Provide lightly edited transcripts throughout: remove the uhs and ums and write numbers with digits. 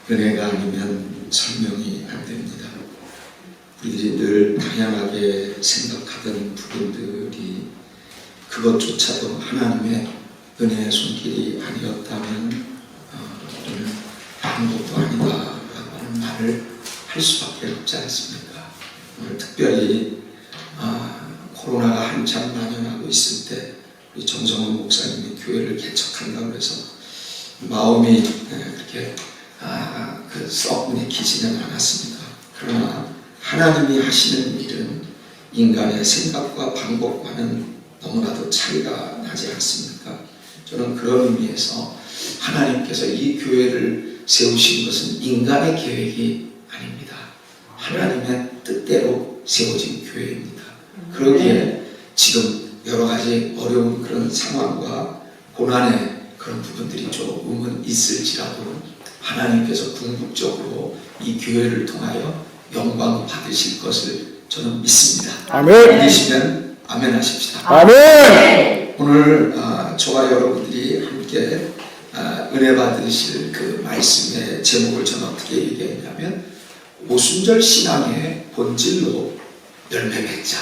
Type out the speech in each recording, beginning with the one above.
은혜가 아니면 설명이 안 됩니다. 우리들이 늘 다양하게 생각하던 부분들이 그것조차도 하나님의 은혜의 손길이 아니었다면 우리는 아무것도 아니다라고 하는 말을 할 수밖에 없지 않습니까? 오늘 특별히 코로나가 한참 만연하고 있을 때 우리 정성훈 목사님이 교회를 개척한다고 해서 마음이 그렇게 썩 내키지는 않았습니다. 그러나 하나님이 하시는 일은 인간의 생각과 방법과는 너무나도 차이가 나지 않습니까? 저는 그런 의미에서 하나님께서 이 교회를 세우신 것은 인간의 계획이 아닙니다. 하나님의 뜻대로 세워진 교회입니다. 그러기에 지금 여러 가지 어려운 그런 상황과 고난의 그런 부분들이 조금은 있을지라도 하나님께서 궁극적으로 이 교회를 통하여 영광 받으실 것을 저는 믿습니다. 아멘. 믿으시면 아멘 하십시다. 아멘. 오늘 저와 여러분들이 함께 은혜 받으실 그 말씀의 제목을 저는 어떻게 얘기했냐면 오순절 신앙의 본질로 열매 맺자.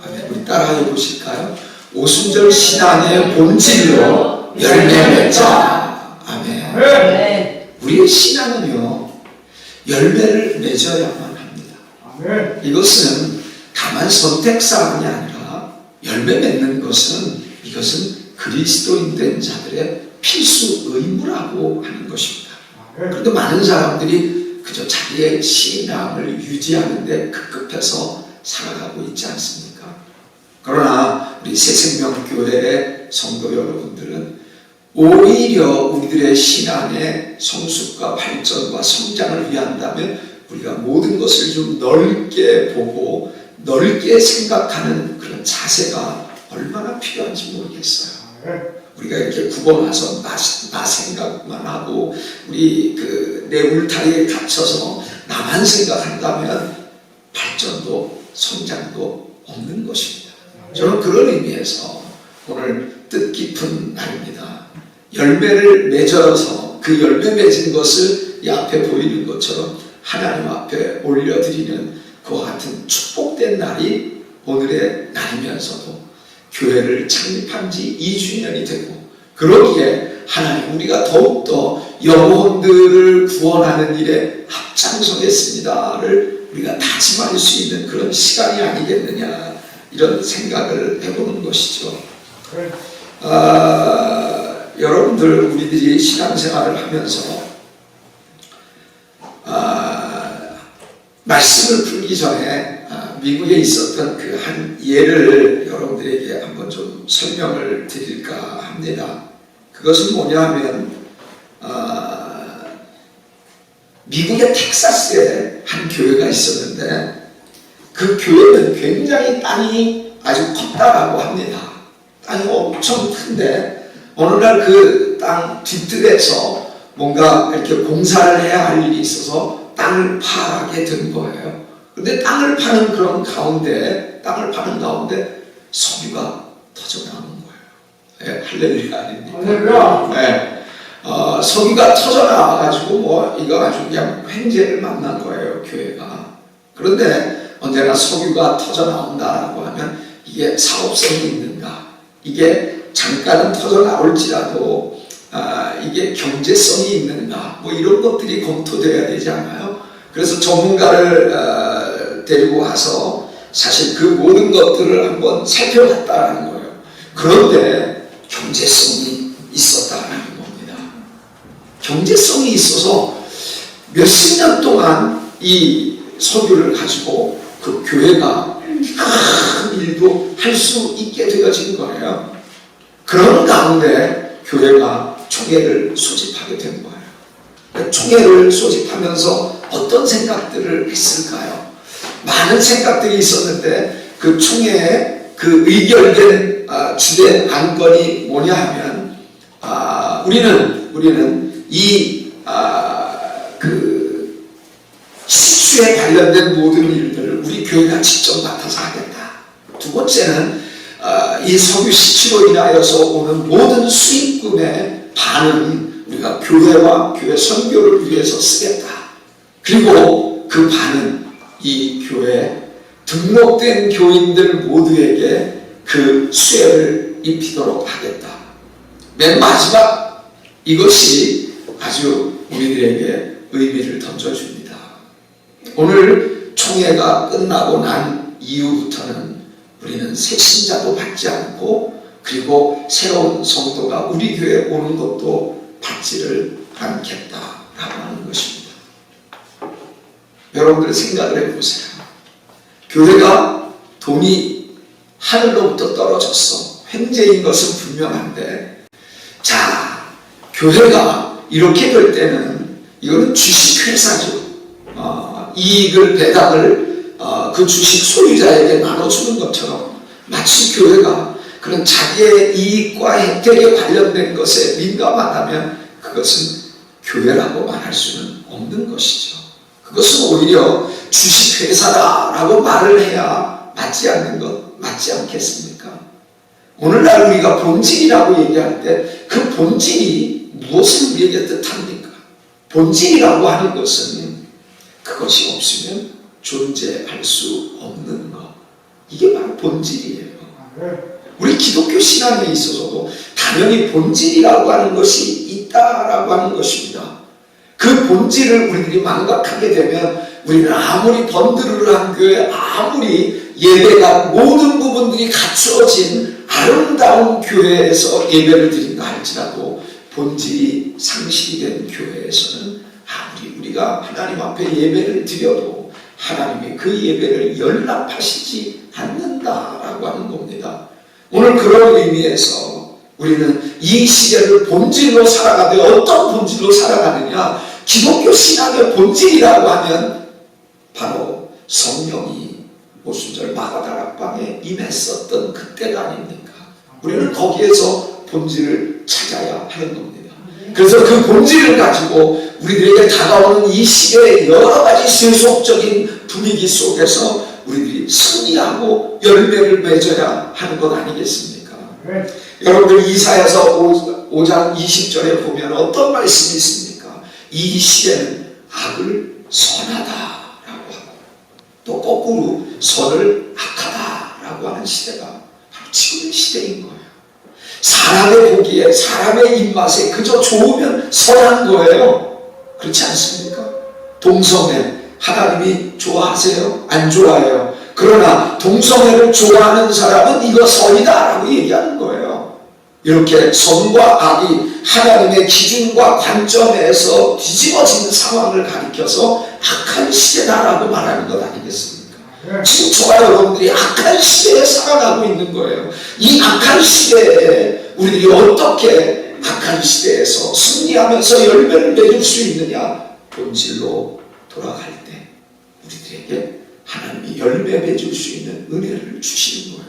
아멘. 우리 따라해 보실까요? 오순절 신앙의 본질로 열매 맺자. 아멘. 아멘. 우리의 신앙은요 열매를 맺어야만 합니다. 아멘. 이것은 다만 선택사항이 아니라 열매 맺는 것은 이것은 그리스도인 된 자들의 필수 의무라고 하는 것입니다. 그런데 많은 사람들이 그저 자기의 신앙을 유지하는 데 급급해서 살아가고 있지 않습니까? 그러나 우리 새생명교회의 성도 여러분들은 오히려 우리들의 신앙의 성숙과 발전과 성장을 위한다면 우리가 모든 것을 좀 넓게 보고 넓게 생각하는 그런 자세가 얼마나 필요한지 모르겠어요. 우리가 이렇게 굽어나서 나 생각만 하고 우리 내 울타리에 갇혀서 나만 생각한다면 발전도 성장도 없는 것입니다. 저는 그런 의미에서 오늘 뜻깊은 날입니다. 열매를 맺어서 그 열매 맺은 것을 이 앞에 보이는 것처럼 하나님 앞에 올려드리는 그와 같은 축복된 날이 오늘의 날이면서도 교회를 창립한 지 2주년이 되고 그러기에 하나님 우리가 더욱더 영혼들을 구원하는 일에 앞장서겠습니다를 우리가 다짐할 수 있는 그런 시간이 아니겠느냐 이런 생각을 해보는 것이죠. 여러분들 우리들이 신앙생활을 하면서 말씀을 풀기 전에 미국에 있었던 그 한 예를 여러분들에게 한번 좀 설명을 드릴까 합니다. 그것은 뭐냐면 미국의 텍사스에 한 교회가 있었는데 그 교회는 굉장히 땅이 아주 컸다라고 합니다. 땅이 엄청 큰데 어느 날 그 땅 뒤뜰에서 뭔가 이렇게 공사를 해야 할 일이 있어서 땅을 파게 된 거예요. 근데 땅을 파는 가운데 석유가 터져나오는 거예요. 네, 할렐루야 아닙니까? 할렐루야. 네. 석유가 터져나와가지고 이거 아주 그냥 횡재를 만난 거예요, 교회가. 그런데 언제나 석유가 터져나온다라고 하면 이게 사업성이 있는가? 이게 잠깐은 터져나올지라도 이게 경제성이 있는가? 이런 것들이 검토돼야 되지 않아요? 그래서 전문가를 데리고 와서 사실 그 모든 것들을 한번 살펴봤다는 거예요. 그런데 경제성이 있었다는 겁니다. 경제성이 있어서 몇십 년 동안 이 석유를 가지고 그 교회가 큰 일도 할 수 있게 되어진 거예요. 그런 가운데 교회가 총회를 소집하게 된 거예요. 총회를 소집하면서 어떤 생각들을 했을까요? 많은 생각들이 있었는데 그 총회에 그 의결된 주된 안건이 뭐냐 하면 우리는 이 그 시추에 관련된 모든 일들을 우리 교회가 직접 맡아서 하겠다. 두 번째는 이 석유 시추로 인하여서 오는 모든 수익금의 반은 우리가 교회와 교회 선교를 위해서 쓰겠다. 그리고 그 반은 이 교회 등록된 교인들 모두에게 그 수혜를 입히도록 하겠다. 맨 마지막 이것이 아주 우리들에게 의미를 던져줍니다. 오늘 총회가 끝나고 난 이후부터는 우리는 새 신자도 받지 않고 그리고 새로운 성도가 우리 교회에 오는 것도 받지를 않겠다라고 하는 것입니다. 여러분들 생각을 해보세요. 교회가 돈이 하늘로부터 떨어졌어. 횡재인 것은 분명한데, 자, 교회가 이렇게 될 때는 이거는 주식회사죠. 이익을 배당을 그 주식 소유자에게 나눠주는 것처럼 마치 교회가 그런 자기의 이익과 혜택에 관련된 것에 민감하다면 그것은 교회라고 말할 수는 없는 것이죠. 그것은 오히려 주식회사라고 말을 해야 맞지 않겠습니까? 오늘날 우리가 본질이라고 얘기할 때 그 본질이 무엇을 우리에게 뜻합니까? 본질이라고 하는 것은 그것이 없으면 존재할 수 없는 것. 이게 바로 본질이에요. 우리 기독교 신앙에 있어서도 당연히 본질이라고 하는 것이 있다라고 하는 것입니다. 그 본질을 우리들이 망각하게 되면 우리는 아무리 번들을 교회, 아무리 예배가 모든 부분들이 갖추어진 아름다운 교회에서 예배를 드린다 할지라도 본질이 상실이 된 교회에서는 아무리 우리가 하나님 앞에 예배를 드려도 하나님이 그 예배를 연락하시지 않는다라고 하는 겁니다. 오늘 그런 의미에서 우리는 이 시대를 본질로 살아가되 어떤 본질로 살아가느냐? 기독교 신앙의 본질이라고 하면 바로 성령이 오순절 마가다락방에 임했었던 그때가 아닙니까? 우리는 거기에서 본질을 찾아야 하는 겁니다. 그래서 그 본질을 가지고 우리들에게 다가오는 이 시대의 여러 가지 세속적인 분위기 속에서 우리들이 승리하고 열매를 맺어야 하는 것 아니겠습니까? 여러분들 이사야서 5장 20절에 보면 어떤 말씀이 있습니까? 이 시대는 악을 선하다라고 하고 또 거꾸로 선을 악하다라고 하는 시대가 바로 지금의 시대인 거예요. 사람의 보기에 사람의 입맛에 그저 좋으면 선한 거예요. 그렇지 않습니까? 동성애 하나님이 좋아하세요? 안 좋아해요? 그러나 동성애를 좋아하는 사람은 이거 선이다라고 얘기하는 거예요. 이렇게 선과 악이 하나님의 기준과 관점에서 뒤집어진 상황을 가리켜서 악한 시대다라고 말하는 것 아니겠습니까? 지금 저와 여러분들이 악한 시대에 살아가고 있는 거예요. 이 악한 시대에 우리들이 어떻게 악한 시대에서 승리하면서 열매를 맺을 수 있느냐? 본질로 돌아갈 때 우리들에게 하나님이 열매 맺을 수 있는 은혜를 주시는 거예요.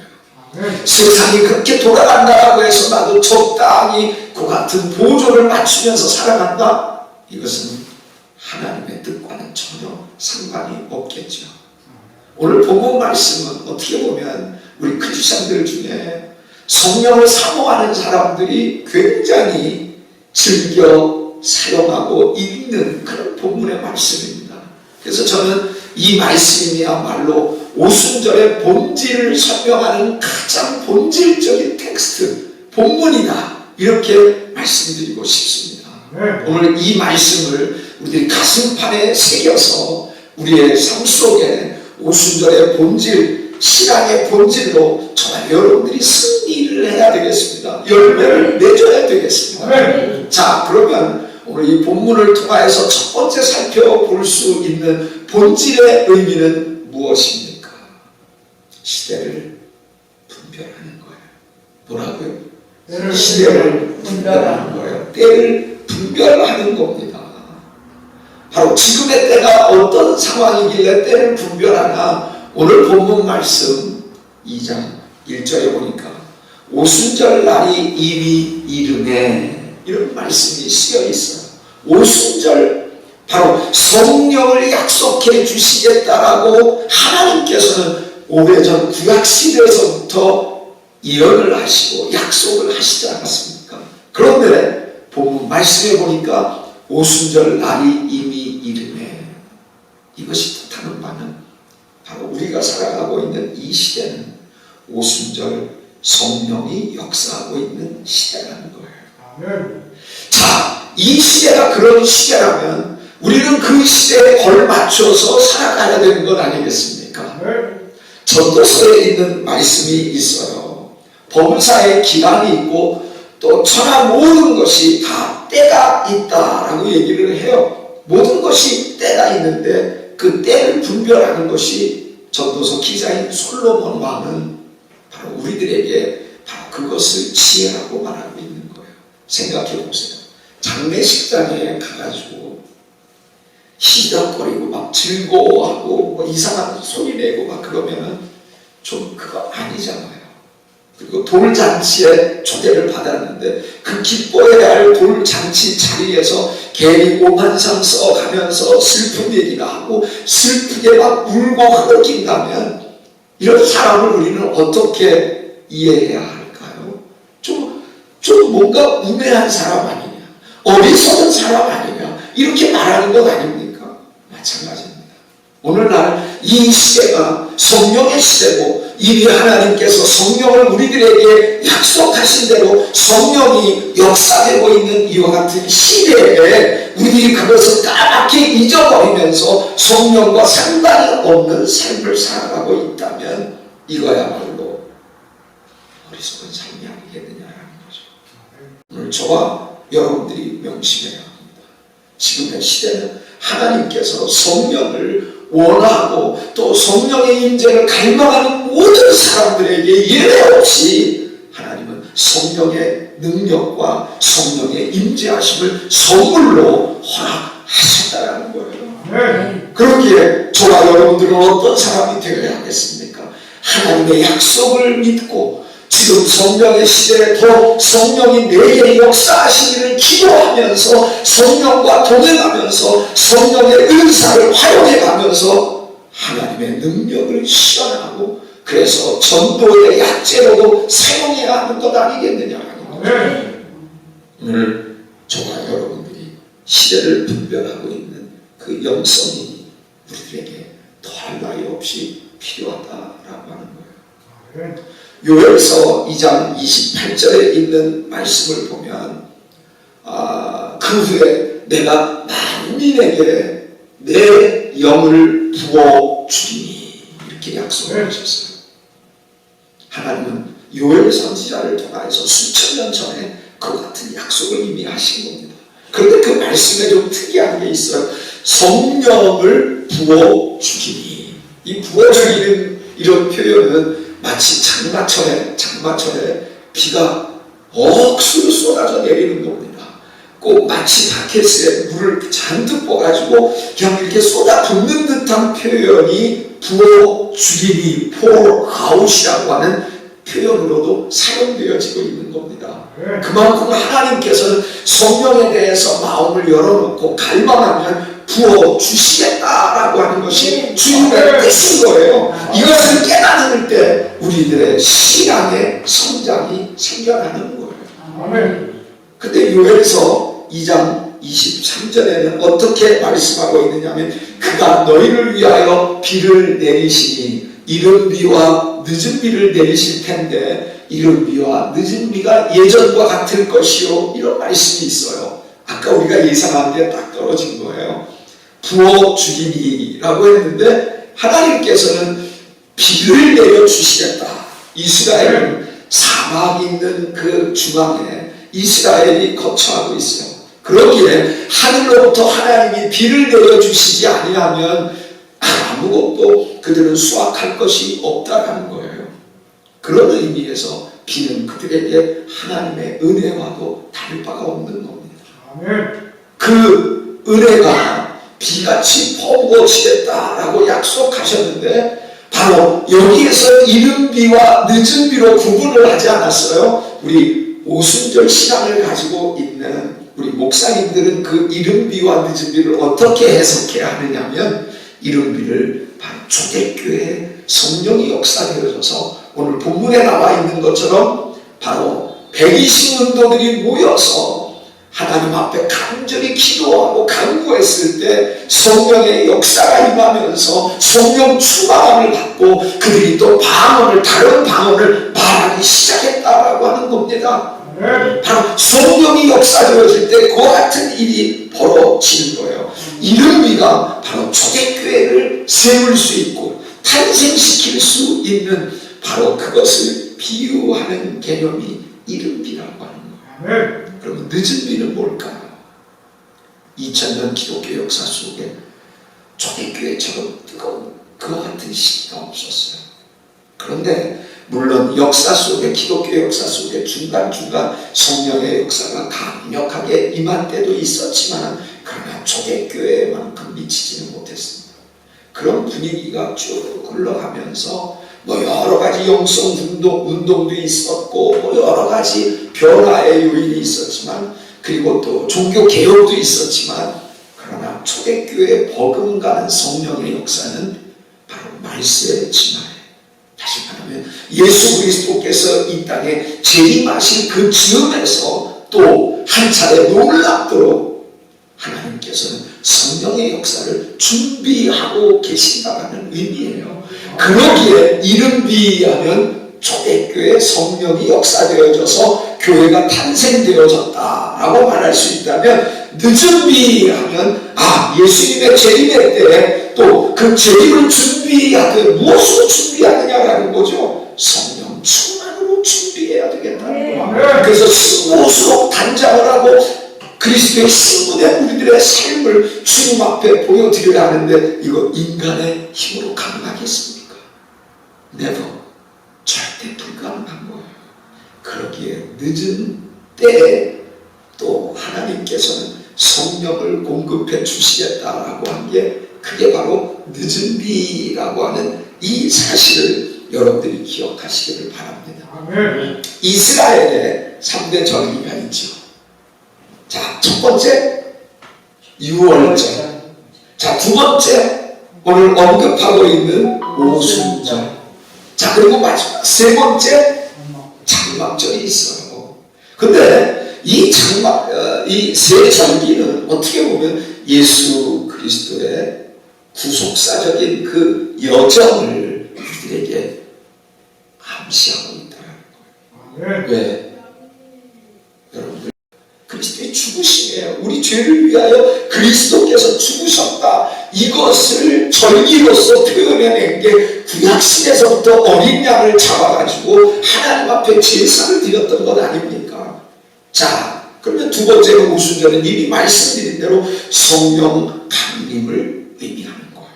세상이 그렇게 돌아간다고 해서 나도 적당히 그 같은 보조를 맞추면서 살아간다? 이것은 하나님의 뜻과는 전혀 상관이 없겠죠. 오늘 본문 말씀은 어떻게 보면 우리 크리스천들 중에 성령을 사모하는 사람들이 굉장히 즐겨 사용하고 읽는 그런 본문의 말씀입니다. 그래서 저는 이 말씀이야말로 오순절의 본질을 설명하는 가장 본질적인 텍스트, 본문이다. 이렇게 말씀드리고 싶습니다. 오늘 이 말씀을 우리들이 가슴판에 새겨서 우리의 삶 속에 오순절의 본질, 신앙의 본질로 정말 여러분들이 승리를 해야 되겠습니다. 열매를 맺어야 되겠습니다. 자, 그러면 오늘 이 본문을 통하여서 첫 번째 살펴볼 수 있는 본질의 의미는 무엇입니까? 시대를 분별하는 거예요. 뭐라고요? 시대를 분별하는 거예요. 때를 분별하는 겁니다. 바로 지금의 때가 어떤 상황이길래 때를 분별하나? 오늘 본문 말씀 2장 1절에 보니까 오순절 날이 이미 이르네, 이런 말씀이 쓰여 있어요. 오순절, 바로 성령을 약속해 주시겠다라고 하나님께서는 오래전 구약시대에서부터 예언을 하시고 약속을 하시지 않았습니까? 그런데 본문 말씀해 보니까 오순절 날이 이미 이르네. 이것이 뜻하는 바는 바로 우리가 살아가고 있는 이 시대는 오순절 성령이 역사하고 있는 시대라는 거예요. 아멘. 자, 이 시대가 그런 시대라면 우리는 그 시대에 걸맞춰서 살아가야 되는 것 아니겠습니까? 아멘. 전도서에 있는 말씀이 있어요. 범사에 기간이 있고 또 천하 모든 것이 다 때가 있다라고 얘기를 해요. 모든 것이 때가 있는데 그 때를 분별하는 것이 전도서 기자인 솔로몬 왕은 바로 우리들에게 바로 그것을 지혜라고 말하고 있는 거예요. 생각해 보세요. 장례식장에 가가지고 희덕거리고 막 즐거워하고 뭐 이상한 소리 내고 막 그러면은 좀 그거 아니잖아요. 그리고 돌잔치에 초대를 받았는데 그 기뻐해야 할 돌잔치 자리에서 괜히 오만상 써가면서 슬픈 얘기나 하고 슬프게 막 울고 흐느낀다면 이런 사람을 우리는 어떻게 이해해야 할까요? 좀 뭔가 우매한 사람 아니냐, 어리석은 사람 아니냐, 이렇게 말하는 것 아닙니까? 마찬가지입니다. 오늘날 이 시대가 성령의 시대고 이미 하나님께서 성령을 우리들에게 약속하신 대로 성령이 역사되고 있는 이와 같은 시대에 우리들이 그것을 까맣게 잊어버리면서 성령과 상관이 없는 삶을 살아가고 있다면 이거야말로 어리석은 삶이 아니겠느냐라는 거죠. 오늘 저와 여러분들이 명심해야 합니다. 지금의 시대는 하나님께서 성령을 원하고 또 성령의 임재를 갈망하는 모든 사람들에게 예외 없이 하나님은 성령의 능력과 성령의 임재하심을 선물로 허락하셨다는 거예요. 그렇기에 저와 여러분들은 어떤 사람이 되어야 하겠습니까? 하나님의 약속을 믿고 지금 성령의 시대에 더 성령이 내게 역사하시기를 기도하면서 성령과 동행하면서 성령의 은사를 활용해가면서 하나님의 능력을 실현하고 그래서 전도의 약재로도 사용해야 하는 것 아니겠느냐라는 거죠. 오늘 저와 여러분들이 시대를 분별하고 있는 그 영성이 우리들에게 더할 나위 없이 필요하다라고 하는 거예요. 요엘서 2장 28절에 있는 말씀을 보면 그 후에 내가 만민에게 내 영을 부어주리니 이렇게 약속을 하셨어요. 하나님은 요엘 선지자를 통해서 수천 년 전에 그 같은 약속을 이미 하신 겁니다. 그런데 그 말씀에 좀 특이한 게 있어요. 성령을 부어주리니, 이 부어주리는 이런 표현은 마치 장마철에 비가 억수로 쏟아져 내리는 겁니다. 꼭 마치 바켓에 물을 잔뜩 부어가지고 그냥 이렇게 쏟아붓는 듯한 표현이 부어주리니, pour out이라고 하는 표현으로도 사용되어지고 있는 겁니다. 그만큼 하나님께서는 성령에 대해서 마음을 열어놓고 갈망하면 부어주시겠다라고 하는 것이 주님의 뜻인 거예요. 이것을 깨닫을 때 우리들의 신앙의 성장이 생겨나는 거예요. 근데 요엘서 2장 23절에는 어떻게 말씀하고 있느냐 하면 그가 너희를 위하여 비를 내리시니 이른 비와 늦은 비를 내리실 텐데 이른 비와 늦은 비가 예전과 같을 것이요, 이런 말씀이 있어요. 아까 우리가 예상한 게 딱 떨어진 거예요. 부어주리니라고 했는데 하나님께서는 비를 내려주시겠다. 이스라엘은 사막이 있는 그 중앙에 이스라엘이 거처하고 있어요. 그러기에 하늘로부터 하나님이 비를 내려주시지 아니하면 아무것도 그들은 수확할 것이 없다라는 거예요. 그런 의미에서 비는 그들에게 하나님의 은혜와도 다를 바가 없는 겁니다. 그 은혜가 비같이 퍼부어지겠다라고 약속하셨는데 바로 여기에서 이른 비와 늦은 비로 구분을 하지 않았어요. 우리 오순절 신앙을 가지고 있는 우리 목사님들은 그 이른 비와 늦은 비를 어떻게 해석해야 하느냐면 이른 비를 바로 초대교회에 성령이 역사되어져서 오늘 본문에 나와 있는 것처럼 바로 120 문도들이 모여서 하나님 앞에 간절히 기도하고 간구했을 때 성령의 역사가 임하면서 성령 충만함을 받고 그들이 또 다른 방언을 말하기 시작했다라고 하는 겁니다. 바로 성령이 역사되어질 때 그와 같은 일이 벌어지는 거예요. 이런 의미가 바로 초대교회를 세울 수 있고 탄생시킬 수 있는 바로 그것을 비유하는 개념이 이른비라고 하는 거예요. 그러면 늦은 비는 뭘까요? 2000년 기독교 역사 속에 초대교회처럼 뜨거운 그와 같은 시기가 없었어요. 그런데 물론 역사 속에 기독교 역사 속에 중간중간 성령의 역사가 강력하게 임한 때도 있었지만 그러나 초대교회만큼 미치지는 못했습니다. 그런 분위기가 쭉 흘러가면서 여러 가지 영성 운동도 있었고 여러 가지 변화의 요인이 있었지만 그리고 또 종교 개혁도 있었지만 그러나 초대교회에 버금가는 성령의 역사는 바로 말세의 진화에 다시 말하면 예수 그리스도께서 이 땅에 재림하신 그 즈음에서 또 한 차례 놀랍도록 하나님께서는 성령의 역사를 준비하고 계신다는 의미예요. 그러기에 이른비하면 초대교회 성령이 역사되어져서 교회가 탄생되어졌다라고 말할 수 있다면 늦은비하면 예수님의 재림의 때 또 그 재림을 준비하되 무엇으로 준비하느냐라는 거죠. 성령 충만으로 준비해야 되겠다는 거예요. 그래서 신부수록 단장을 하고 그리스도의 신부된 우리들의 삶을 주님 앞에 보여드려야 하는데 이거 인간의 힘으로 가능하겠습니까? Never. 절대 불가능한 거예요. 그러기에 늦은 때에 또 하나님께서는 성령을 공급해 주시겠다라고 한 게 그게 바로 늦은 비라고 하는 이 사실을 여러분들이 기억하시기를 바랍니다. 이스라엘의 3대 절기가 있죠. 자, 첫 번째 유월절. 자, 두 번째 오늘 언급하고 있는 오순절. 자, 그리고 마지막 세 번째 장막절이 있어요. 근데 이 세 절기는 어떻게 보면 예수 그리스도의 구속사적인 그 여정을 우리들에게 암시하고 있다는 거예요. 왜? 여러분들 그리스도의 죽으심이에요. 우리 죄를 위하여 그리스도께서 죽으셨다. 이것을 절기로서 표현해낸 게 구약시대에서부터 어린 양을 잡아가지고 하나님 앞에 제사를 드렸던 것 아닙니까? 자, 그러면 두 번째로 오순절은 이미 말씀드린 대로 성령 강림을 의미하는 거예요.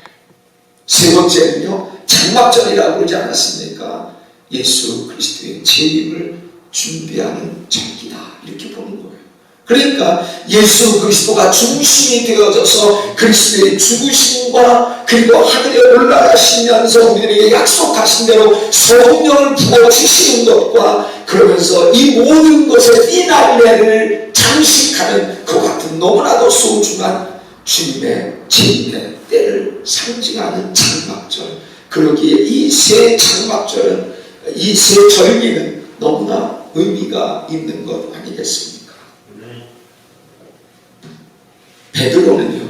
세 번째는요, 장막절이라고 그러지 않았습니까? 예수 그리스도의 재림을 준비하는 절기다. 이렇게 보는 거예요. 그러니까 예수 그리스도가 중심이 되어져서 그리스도의 죽으심과 그리고 하늘에 올라가시면서 우리들에게 약속하신 대로 성령을 부어주시는 것과 그러면서 이 모든 것의 피날레를 장식하는 그 같은 너무나도 소중한 주님의 재림의 때를 상징하는 장막절. 그러기에 이 세 장막절은 이 세 절기는 너무나 의미가 있는 것 아니겠습니까? 베드로는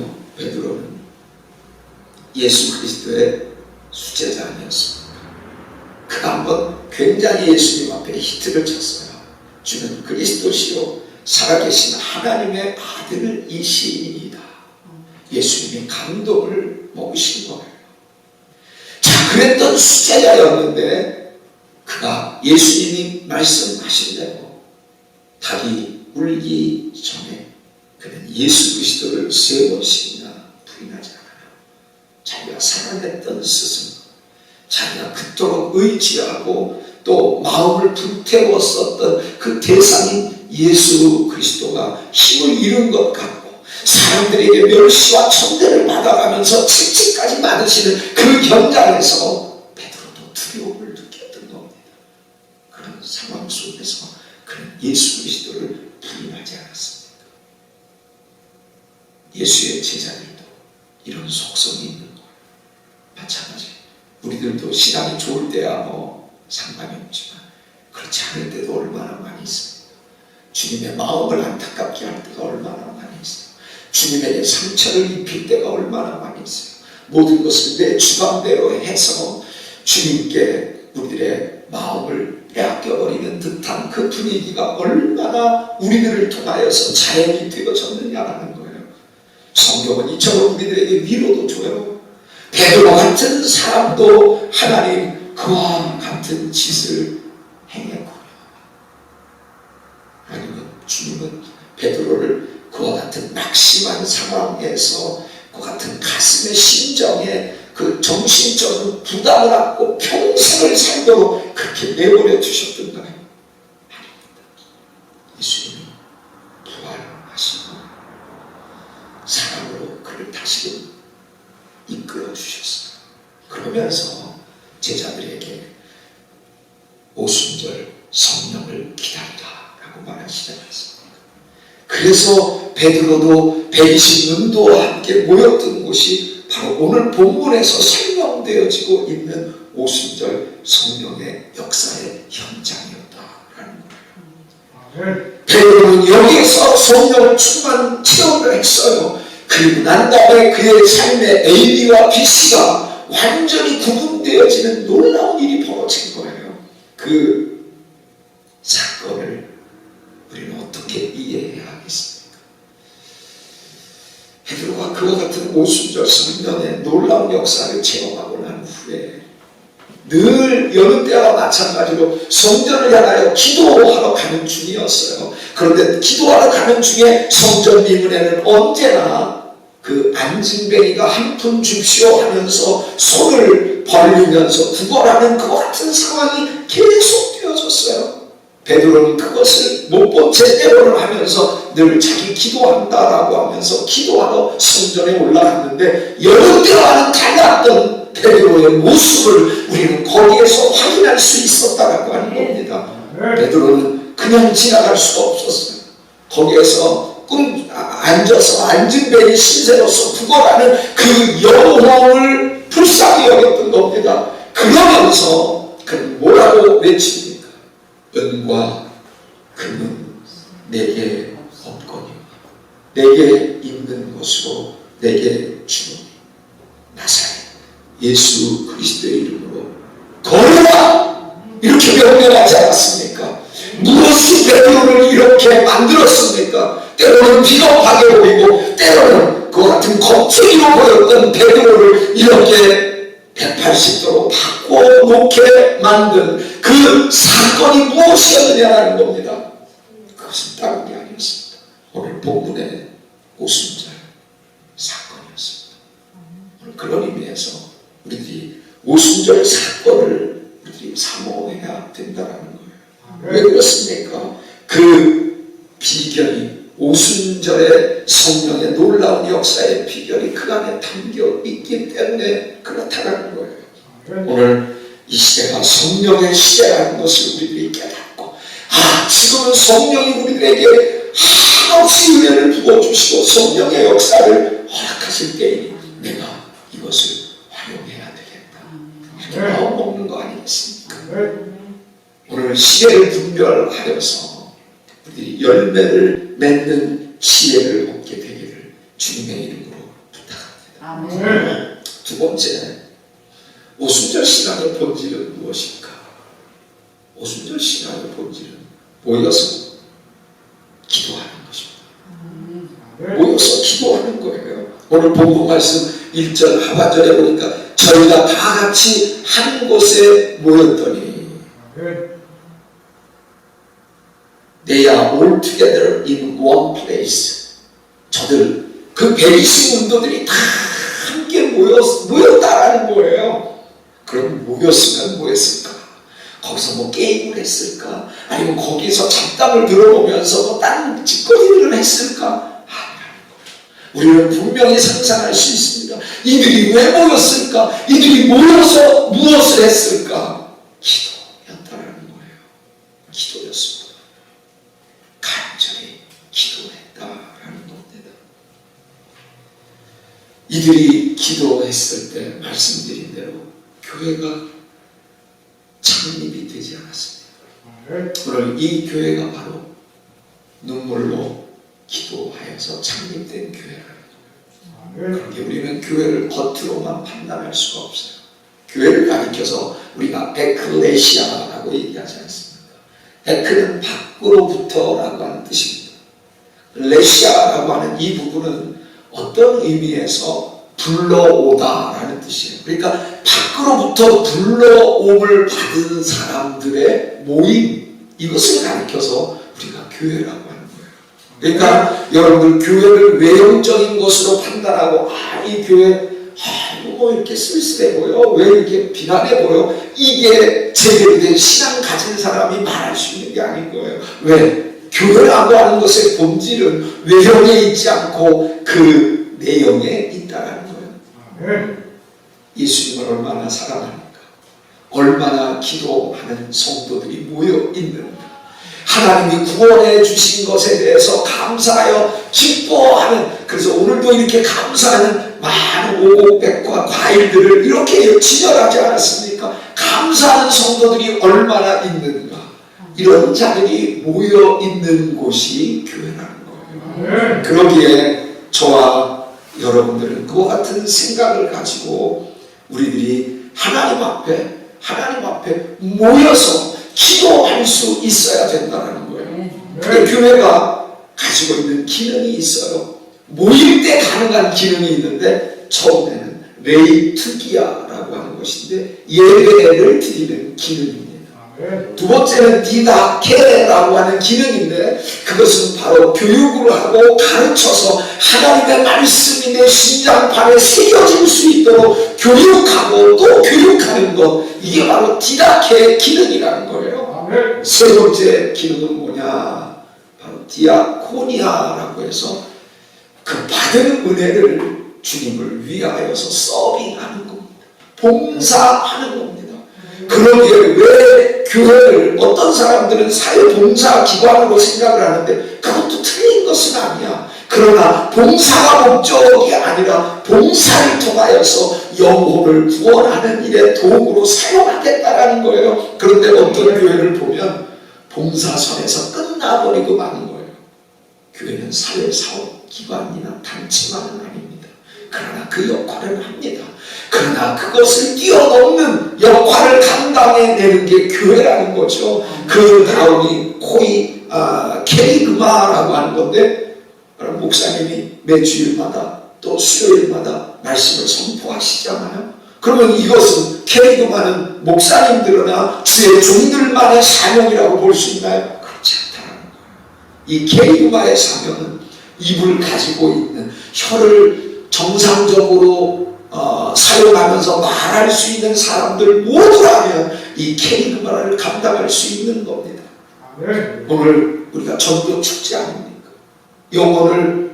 예수 그리스도의 수제자 아니었습니까? 그가 한번 굉장히 예수님 앞에 히트를 쳤어요. 주는 그리스도시요 살아계신 하나님의 아들이시이다. 예수님이 감동을 먹으신 거예요. 자, 그랬던 수제자였는데 그가 예수님이 말씀하신 대로 닭이 울기 전에 그는 예수 그리스도를 세 번씩이나 부인하지 않아요. 자기가 살아냈던 스승, 자기가 그토록 의지하고 또 마음을 불태웠었던 그 대상인 예수 그리스도가 힘을 잃은 것 같고 사람들에게 멸시와 천대를 받아가면서 채찍까지 맞으시는 그 현장에서 베드로도 두려움을 느꼈던 겁니다. 그런 상황 속에서 그는 예수 그리스도를 부인하지 않았습니다. 예수의 제자들도 이런 속성이 있는 거예요. 마찬가지. 우리들도 신앙이 좋을 때야 상관이 없지만 그렇지 않을 때도 얼마나 많이 있습니다. 주님의 마음을 안타깝게 할 때가 얼마나 많이 있어요. 주님에게 상처를 입힐 때가 얼마나 많이 있어요. 모든 것을 내 주관대로 해서 주님께 우리들의 마음을 빼앗겨버리는 듯한 그 분위기가 얼마나 우리들을 통하여서 자연이 되어졌느냐라는 거예요. 성경은 이처럼 우리들에게 위로도 줘요. 베드로 같은 사람도 하나님 그와 같은 짓을 행했구나. 아니면 주님은 베드로를 그와 같은 낙심한 상황에서 그와 같은 가슴의 심정에 그 정신적인 부담을 안고 평생을 살도록 그렇게 내버려 두셨던가요? 아닙니다. 예수님이 부활하시고 사랑으로 그를 다시금 이끌어 주셨어요. 그러면서 제자들에게 오순절 성령을 기다리라라고 말하시지 않았습니까? 그래서 베드로도 120문도와 함께 모였던 곳이 바로 오늘 본문에서 설명되어지고 있는 오순절 성령의 역사의 현장이었다라는 거예요. 베드로는 여기에서 성령을 충만 체험을 했어요. 그리고 난 다음에 그의 삶의 A와 B씨가 완전히 구분되어지는 놀라운 일이 벌어진 거예요. 그 사건을 우리는 어떻게 이해해야 하겠습니까? 베드로가 그와 같은 오순절 성령의 놀라운 역사를 체험하고 난 후에 늘 여느 때와 마찬가지로 성전을 향하여 기도하러 가는 중이었어요. 그런데 기도하러 가는 중에 성전 미문에는 언제나 그 안진뱅이가 한 푼 줍시오 하면서 손을 벌리면서 구걸하는 그 같은 상황이 계속 되어졌어요. 베드로는 그것을 못 본 채 때로를 하면서 늘 자기 기도한다라고 하면서 기도하러 성전에 올라갔는데 여느 때와는 달랐던 베드로의 모습을 우리는 거기에서 확인할 수 있었다라고 하는 겁니다. 베드로는 그냥 지나갈 수가 없었어요. 거기에서 앉아서 안진뱅이 신세로서 구걸하는 그 영혼을 불쌍히 여겼던 겁니다. 그러면서 그는 뭐라고 외칩니까? 은과 금은 내게 없거니와 내게 있는 것으로 내게 주노니 나사렛 예수 그리스도의 이름으로 걸어라! 이렇게 명령하지 않았습니까? 무엇이 베드로를 이렇게 만들었습니까? 때로는 비겁하게 보이고 때로는 그와 같은 겁쟁이로 보였던 베드로를 이렇게 180도로 바꿔놓게 만든 그 사건이 무엇이었느냐는 겁니다. 그것은 다른 게 아니었습니다. 오늘 본문의 오순절 사건이었습니다. 오늘 그런 의미에서 우리들이 오순절 사건을 우리들이 사모해야 된다는 거예요. 왜 그렇습니까? 그 비결이 오순절의 성령의 놀라운 역사의 비결이 그 안에 담겨 있기 때문에 그렇다는 거예요. 오늘 이 시대가 성령의 시대라는 것을 우리들이 깨닫고 지금은 성령이 우리들에게 한없이 은혜를 부어주시고 성령의 역사를 허락하실 때에 내가 이것을 활용해야 되겠다. 이렇게 마음 먹는 거 아니겠습니까? 오늘 시대를 분별하여서 우리들이 열매를 맺는 지혜를 얻게 되기를 주님의 이름으로 부탁합니다. 두 번째, 오순절 신앙의 본질은 무엇일까? 오순절 신앙의 본질은 모여서 기도하는 것입니다. 모여서 기도하는 거예요. 오늘 본문 말씀 1절 하반절에 보니까 저희가 다 같이 한 곳에 모였더니 They are all together in one place. 저들 그 120문도들이 다 함께 모였다라는 거예요. 그럼 모였으면 뭐 했을까? 거기서 뭐 게임을 했을까? 아니면 거기서 잡담을 들어보면서 뭐 다른 짓거리를 했을까? 아니라는 거예요. 우리는 분명히 상상할 수 있습니다. 이들이 왜 모였을까? 이들이 모여서 무엇을 했을까? 기도였다라는 거예요. 기도였습니다. 간절히 기도했다라는 겁니다. 이들이 기도했을 때 말씀드린 대로 교회가 창립이 되지 않았습니다. 오늘 이 교회가 바로 눈물로 기도하여서 창립된 교회라는 거예요. 아멘. 그렇게 우리는 교회를 겉으로만 판단할 수가 없어요. 교회를 가리켜서 우리가 에클레시아라고 얘기하지 않습니까? 에크는 밖으로부터라고 하는 뜻입니다. 레시아라고 하는 이 부분은 어떤 의미에서 불러오다라는 뜻이에요. 그러니까 밖으로부터 불러옴을 받은 사람들의 모임, 이것을 가리켜서 우리가 교회라고 하는 거예요. 그러니까 여러분들 교회를 외형적인 것으로 판단하고 이 교회 이거 뭐 이렇게 쓸쓸해 보여? 왜 이렇게 비난해 보여? 이게 제대로 된 신앙 가진 사람이 말할 수 있는 게 아닌 거예요. 왜? 교회라고 하는 것의 본질은 외형에 있지 않고 그 내용에 있다는 거예요. 예수님을 얼마나 사랑합니까? 얼마나 기도하는 성도들이 모여 있는가? 하나님이 구원해 주신 것에 대해서 감사하여 기뻐하는, 그래서 오늘도 이렇게 감사하는 많은 오곡백과 과일들을 이렇게 진열하지 않았습니까? 감사하는 성도들이 얼마나 있는가? 이런 자들이 모여 있는 곳이 교회라는 거예요. 그러기에 저와 여러분들은 그와 같은 생각을 가지고 우리들이 하나님 앞에 모여서 기도할 수 있어야 된다는 거예요. 근데 교회가 가지고 있는 기능이 있어요. 모일 때 가능한 기능이 있는데, 처음에는 레이투기아라고 하는 것인데 예배를 드리는 기능입니다. 두 번째는 디다케라고 하는 기능인데, 그것은 바로 교육을 하고 가르쳐서 하나님의 말씀이 내 심장판에 새겨질 수 있도록 교육하고 또 교육하는 것, 이게 바로 디다케의 기능이라는 거예요. 세 번째 기능은 뭐냐? 바로 디아코니아라고 해서 그 받은 은혜를 주님을 위하여서 서빙하는 겁니다. 봉사하는 겁니다. 그러기에 왜 교회를 어떤 사람들은 사회봉사기관으로 생각을 하는데 그것도 틀린 것은 아니야. 그러나 봉사가 목적이 아니라 봉사를 통하여서 영혼을 구원하는 일에 도움으로 사용하겠다라는 거예요. 그런데 어떤 교회를 보면 봉사선에서 끝나버리고 마는 거예요. 교회는 사회사업기관이나 단체만은 아닙니다. 그러나 그 역할을 합니다. 그러나 그것을 뛰어넘는 역할을 감당해내는 게 교회라는 거죠. 그 다음이 케리그마라고 하는 건데, 목사님이 매주일마다 또 수요일마다 말씀을 선포하시잖아요. 그러면 이것은 케리그마는 목사님들이나 주의 종들만의 사명이라고 볼 수 있나요? 그렇지 않다는 거예요. 이 케리그마의 사명은 입을 가지고 있는, 혀를 정상적으로 사용하면서 말할 수 있는 사람들 모두라면 이 케리그마를 감당할 수 있는 겁니다. 오늘 우리가 전도 축제 아닙니까? 영혼을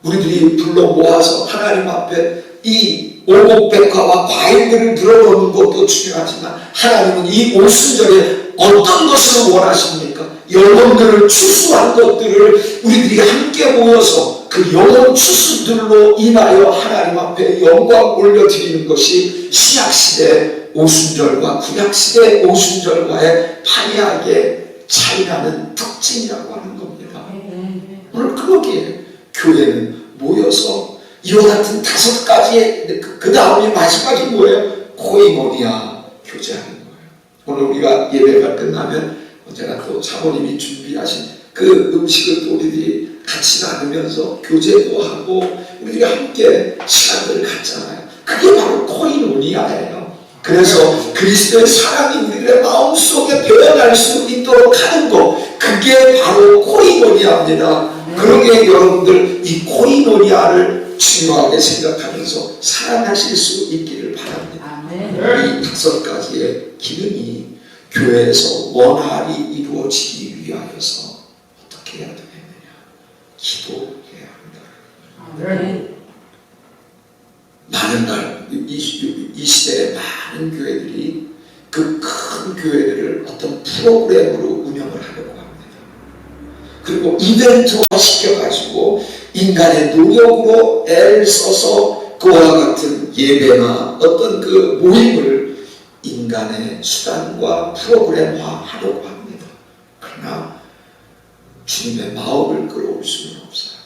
우리들이 불러 모아서 하나님 앞에 이 오곡백화와 과일들을 들어놓는 것도 중요하지만, 하나님은 이 오순절에 어떤 것을 원하십니까? 영혼들을 추수한 것들을 우리들이 함께 모여서 그 영혼 추수들로 인하여 하나님 앞에 영광 올려드리는 것이 신약시대 오순절과 구약시대 오순절과의 판이하게 차이나는 특징이라고 하는 겁니다. 오늘 그러기에 교회는 모여서 이와 같은 5가지의 그 다음이 마지막이 뭐예요? 코이모니아, 교제하는 거예요. 오늘 우리가 예배가 끝나면 언제나 또 사모님이 준비하신 그 음식을 또 우리들이 같이 나누면서 교제도 하고 우리들이 함께 시간들을 갖잖아요. 그게 바로 코이노니아예요. 그래서 그리스도의 사랑이 우리들의 마음속에 배어날 수 있도록 하는 것, 그게 바로 코이노니아입니다. 그러기에 여러분들 이 코이노니아를 중요하게 생각하면서 사랑하실 수 있기를 바랍니다. 이 5가지의 기능이 교회에서 원활히 이루어지기 위하여서 어떻게 해야 되겠느냐? 기도해야 한다. 많은 날 이 시대에 많은 교회들이 그 큰 교회들을 어떤 프로그램으로 운영을 하려고 합니다. 그리고 이벤트화 시켜가지고 인간의 노력으로 애를 써서 그와 같은 예배나 어떤 그 모임을 인간의 수단과 프로그램화 하려고 합니다. 그러나 주님의 마음을 끌어올 수는 없어요.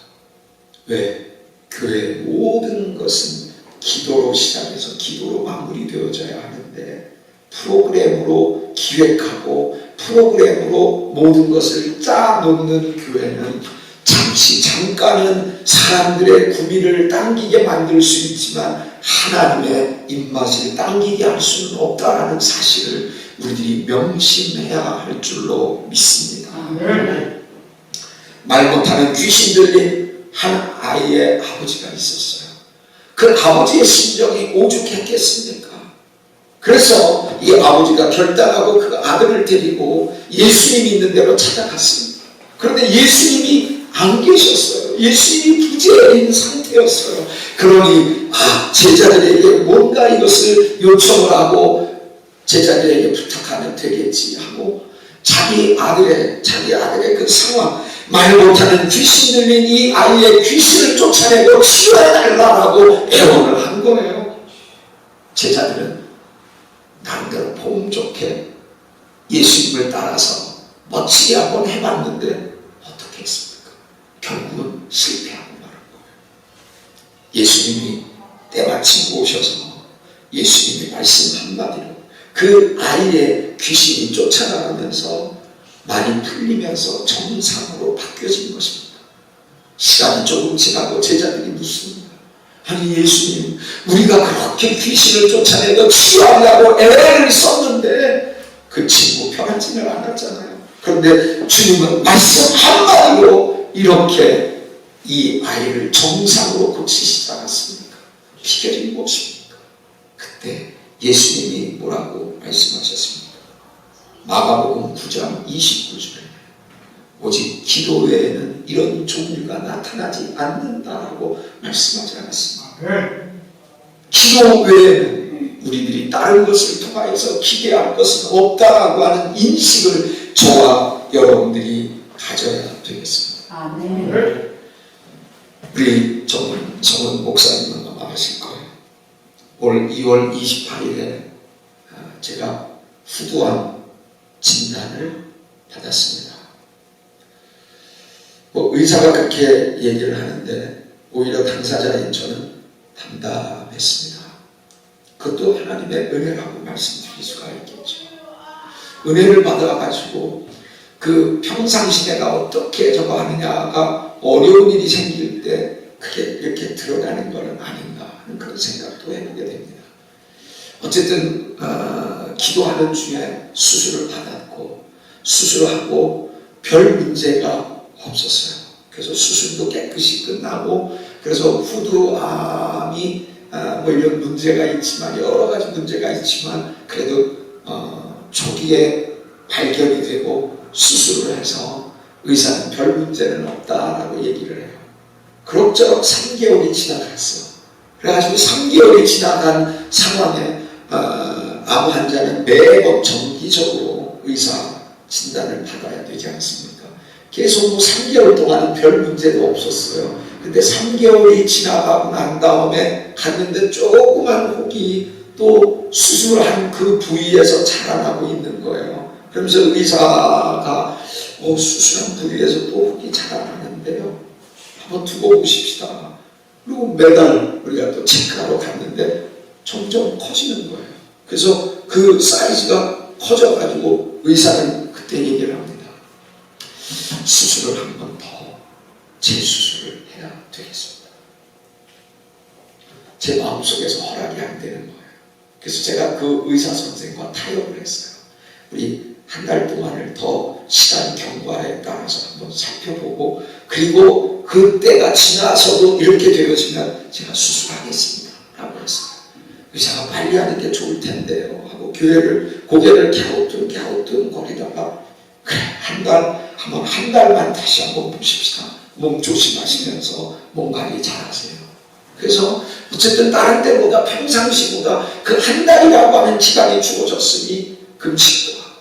왜? 교회의 모든 것은 기도로 시작해서 기도로 마무리되어져야 하는데 프로그램으로 기획하고 프로그램으로 모든 것을 짜놓는 교회는 잠깐은 사람들의 구미를 당기게 만들 수 있지만 하나님의 입맛을 당기게 할 수는 없다라는 사실을 우리들이 명심해야 할 줄로 믿습니다. 말 못하는 귀신 들린 한 아이의 아버지가 있었어요. 그 아버지의 심정이 오죽했겠습니까? 그래서 이 아버지가 결단하고 그 아들을 데리고 예수님이 있는 데로 찾아갔습니다. 그런데 예수님이 안 계셨어요. 예수님이 부재인 상태였어요. 그러니 제자들에게 뭔가 이것을 요청을 하고 제자들에게 부탁하면 되겠지 하고 자기 아들의 그 상황, 말 못하는 귀신 들린 이 아이의 귀신을 쫓아내고 치료해달라고 애원을 한 거예요. 제자들은 나름대로 폼 좋게 예수님을 따라서 멋지게 한번 해봤는데 어떻게 했습니까? 결국은 실패하고 말은 거예요. 예수님이 때마침 오셔서 예수님이 말씀 한마디로 그 아이의 귀신이 쫓아나가면서 많이 풀리면서 정상으로 바뀌어진 것입니다. 시간이 조금 지나고 제자들이 묻습니다. 아니 예수님, 우리가 그렇게 귀신을 쫓아내고 치유하려고 애를 썼는데 그 친구 변하지는 않았잖아요. 그런데 주님은 말씀 한마디로 이렇게 이 아이를 정상으로 고치시지 않았습니까? 비결이 무엇입니까? 그때 예수님이 뭐라고 말씀하셨습니까? 마가복음 9장 29절에 오직 기도 외에는 이런 종류가 나타나지 않는다라고 말씀하지 않았습니다. 기도 외에는 우리들이 다른 것을 통하여서 기대할 것은 없다라고 하는 인식을 저와 여러분들이 가져야 되겠습니다. 아멘. 우리 정은 목사님은 아마 아실 거예요. 올 2월 28일에 제가 후두암 진단을 받았습니다. 의사가 그렇게 얘기를 하는데 오히려 당사자인 저는 담담했습니다. 그것도 하나님의 은혜라고 말씀드릴 수가 있겠죠. 은혜를 받아가지고 그 평상시 내가 어떻게 저거 하느냐가 어려운 일이 생길 때 그게 이렇게 드러나는 것은 아닌가 하는 그런 생각도 해보게 됩니다. 어쨌든 기도하는 중에 수술을 받았고 수술하고 별 문제가 없었어요. 그래서 수술도 깨끗이 끝나고 그래서 후두암이 뭐 이런 문제가 있지만 여러 가지 문제가 있지만 그래도 초기에 발견이 되고 수술을 해서 의사는 별 문제는 없다라고 얘기를 해요. 그럭저럭 3개월이 지나갔어요. 그래가지고 3개월이 지나간 상황에 암 환자는 매번 정기적으로 의사 진단을 받아야 되지 않습니까? 계속 뭐 3개월 동안은 별 문제도 없었어요. 근데 3개월이 지나가고 난 다음에 갔는데 조그만 혹이 또 수술한 그 부위에서 자라나고 있는 거예요. 그러면서 의사가 수술한 부위에서 또 혹이 자라나는데요. 한번 두고 보십시다. 그리고 매달 우리가 또 체크하러 갔는데 점점 커지는 거예요. 그래서 그 사이즈가 커져가지고 의사는 그때 얘기를 합니다. 수술을 한 번 더 재수술을 해야 되겠습니다. 제 마음속에서 허락이 안 되는 거예요. 그래서 제가 그 의사 선생과 타협을 했어요. 우리 한 달 동안을 더 시간 경과에 따라서 한번 살펴보고 그리고 그때가 지나서도 이렇게 되어지면 제가 수술하겠습니다 라고 했어요. 의사가 빨리 하는 게 좋을 텐데요 하고 고개를 갸우뚱 거리다가 그래 한 달만 다시 한번 보십시다. 몸 조심하시면서 몸 관리 잘하세요. 그래서 어쨌든 다른 때보다 평상시보다 그 한 달이라고 하는 기간이 주어졌으니 금식도 하고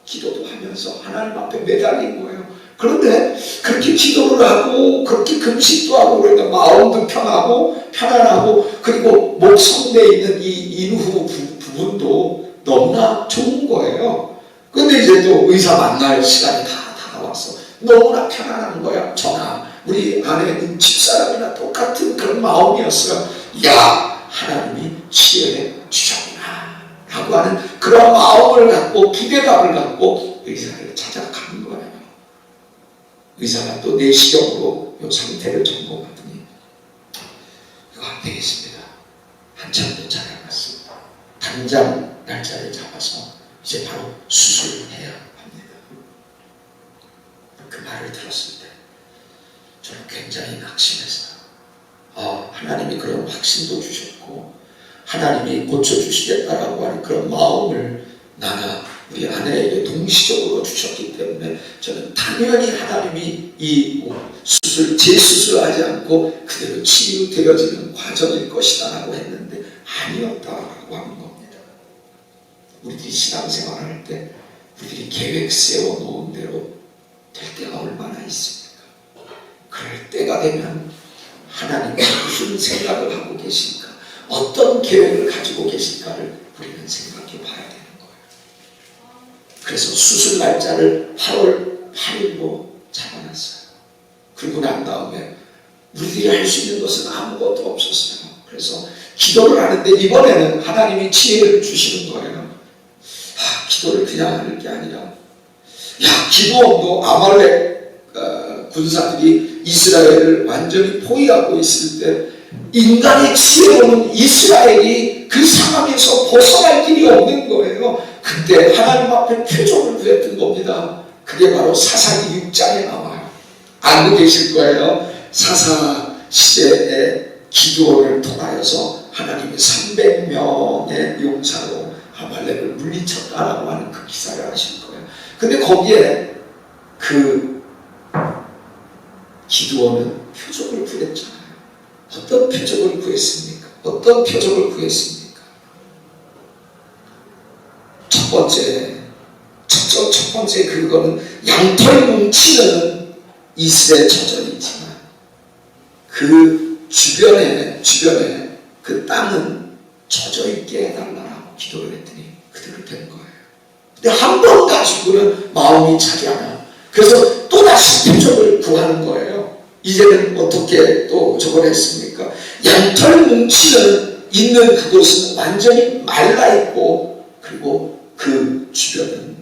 기도도 하면서 하나님 앞에 매달린 거예요. 그런데 그렇게 기도를 하고 그렇게 금식도 하고 그러니까 마음도 편안하고 그리고 목 성대에 있는 이 인후 부분도 너무나 좋은 거예요. 근데 이제 또 의사 만날 시간이 다 다가왔어. 너무나 편안한 거야. 저나 우리 아내는 집사람이나 똑같은 그런 마음이었어요. 야, 하나님이 지혜를 주셨구나 라고 하는 그런 마음을 갖고 기대감을 갖고 의사를 찾아가는 거예요. 의사가 또 내시경으로 이 상태를 점검하더니 이거 안 되겠습니다. 한참 더 찾아갔습니다. 당장 날짜를 잡아서 이제 바로 수술을 해야 합니다. 그 말을 들었을 때 저는 굉장히 낙심했어요. 하나님이 그런 확신도 주셨고 하나님이 고쳐주시겠다라고 하는 그런 마음을 나나 우리 아내에게 동시적으로 주셨기 때문에 저는 당연히 하나님이 이 수술, 재수술하지 않고 그대로 치유되어지는 과정일 것이다 라고 했는데 아니었다라고 하는 겁니다. 우리들이 신앙생활을 할 때 우리들이 계획 세워놓은 대로 될 때가 얼마나 있습니까? 그럴 때가 되면 하나님이 무슨 생각을 하고 계실까? 어떤 계획을 가지고 계실까를 우리는 생각해 봐야 되는 거예요. 그래서 수술 날짜를 8월 8일로 잡아놨어요. 그리고 난 다음에 우리들이 할 수 있는 것은 아무것도 없었어요. 그래서 기도를 하는데 이번에는 하나님이 지혜를 주시는 거예요. 기도를 그냥 하는 게 아니라 기도원도 아말렉 군사들이 이스라엘을 완전히 포위하고 있을 때 인간의 지혜로는 이스라엘이 그 상황에서 벗어날 길이 없는 거예요. 그때 하나님 앞에 표적을 구했던 겁니다. 그게 바로 사사기 6장에 나와요. 알고 계실 거예요. 사사 시대에 기드온을 통하여서 하나님이 300명의 용사로 아말렉을 물리쳤다라고 하는 그 기사를 하실 거예요. 근데 거기에 그 기드온은 표적을 구했잖아요. 어떤 표적을 구했습니까? 어떤 표적을 구했습니까? 첫 번째 그거는 양털 뭉치는 이스라엘 저절이지만 그 주변에 그 땅은 젖어 있게 해달라고 기도를 했더니 그대로 된 거예요. 근데 한 번 가지고는 마음이 차지 않아요. 그래서 또다시 표적을 구하는 거예요. 이제는 어떻게 또 저걸 했습니까? 양털 뭉치는 있는 그곳은 완전히 말라있고 그리고 그 주변은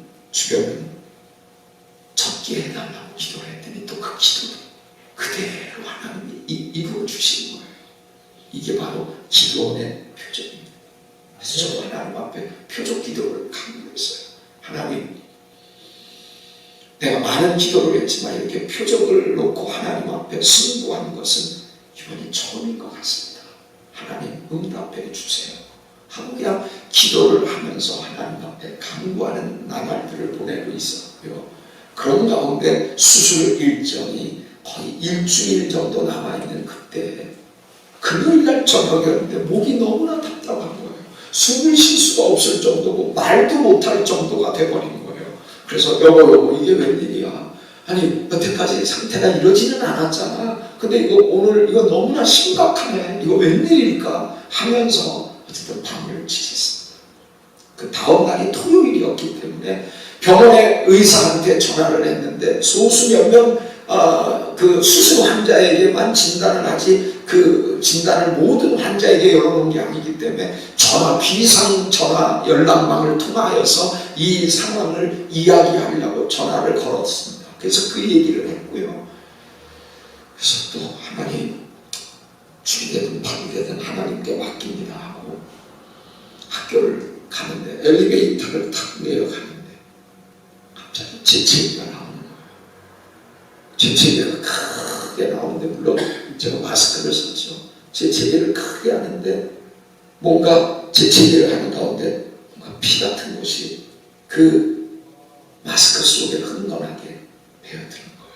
젖게 해달라고 기도를 했더니 또 그 기도도 그대로 하나님이 이루어 주신 거예요. 이게 바로 기도원의 표적입니다. 그래서 저도 하나님 앞에 표적 기도를 강요했어요. 하나님, 내가 많은 기도를 했지만 이렇게 표적을 놓고 하나님 앞에 승부하는 것은 이번이 처음인 것 같습니다. 하나님 응답해 주세요 하고 그냥 기도를 하면서 하나님 앞에 간구하는 나날들을 보내고 있었고요. 그런 가운데 수술 일정이 거의 일주일 정도 남아있는 그때 금요일날 저녁이었는데 목이 너무나 답답한 거예요. 숨을 쉴 수가 없을 정도고 말도 못할 정도가 돼버린 거예요. 그래서 여보 이게 웬일이야. 아니 여태까지 상태가 이러지는 않았잖아. 근데 이거 오늘 이거 너무나 심각하네. 이거 웬일일까 하면서 어쨌든 밤을 지냈습니다. 그 다음 날이 토요일이었기 때문에 병원의 의사한테 전화를 했는데 소수 몇 명 그 수술 환자에게만 진단을 하지 그 진단을 모든 환자에게 열어놓은 게 아니기 때문에 비상 전화 연락망을 통하여서 이 상황을 이야기하려고 전화를 걸었습니다. 그래서 그 얘기를 했고요. 그래서 또 하나님 죽이되든 밥이되든 하나님께 맡깁니다 하고 학교를 가는데 엘리베이터를 탁 내려가는데 갑자기 재채기가 나오는 거예요. 재채기가 크게 나오는데 물론 제가 마스크를 썼죠. 재채기를 크게 하는데 뭔가 재채기를 하는 가운데 뭔가 피 같은 것이 그 마스크 속에 흥건하게 배어드는 거예요.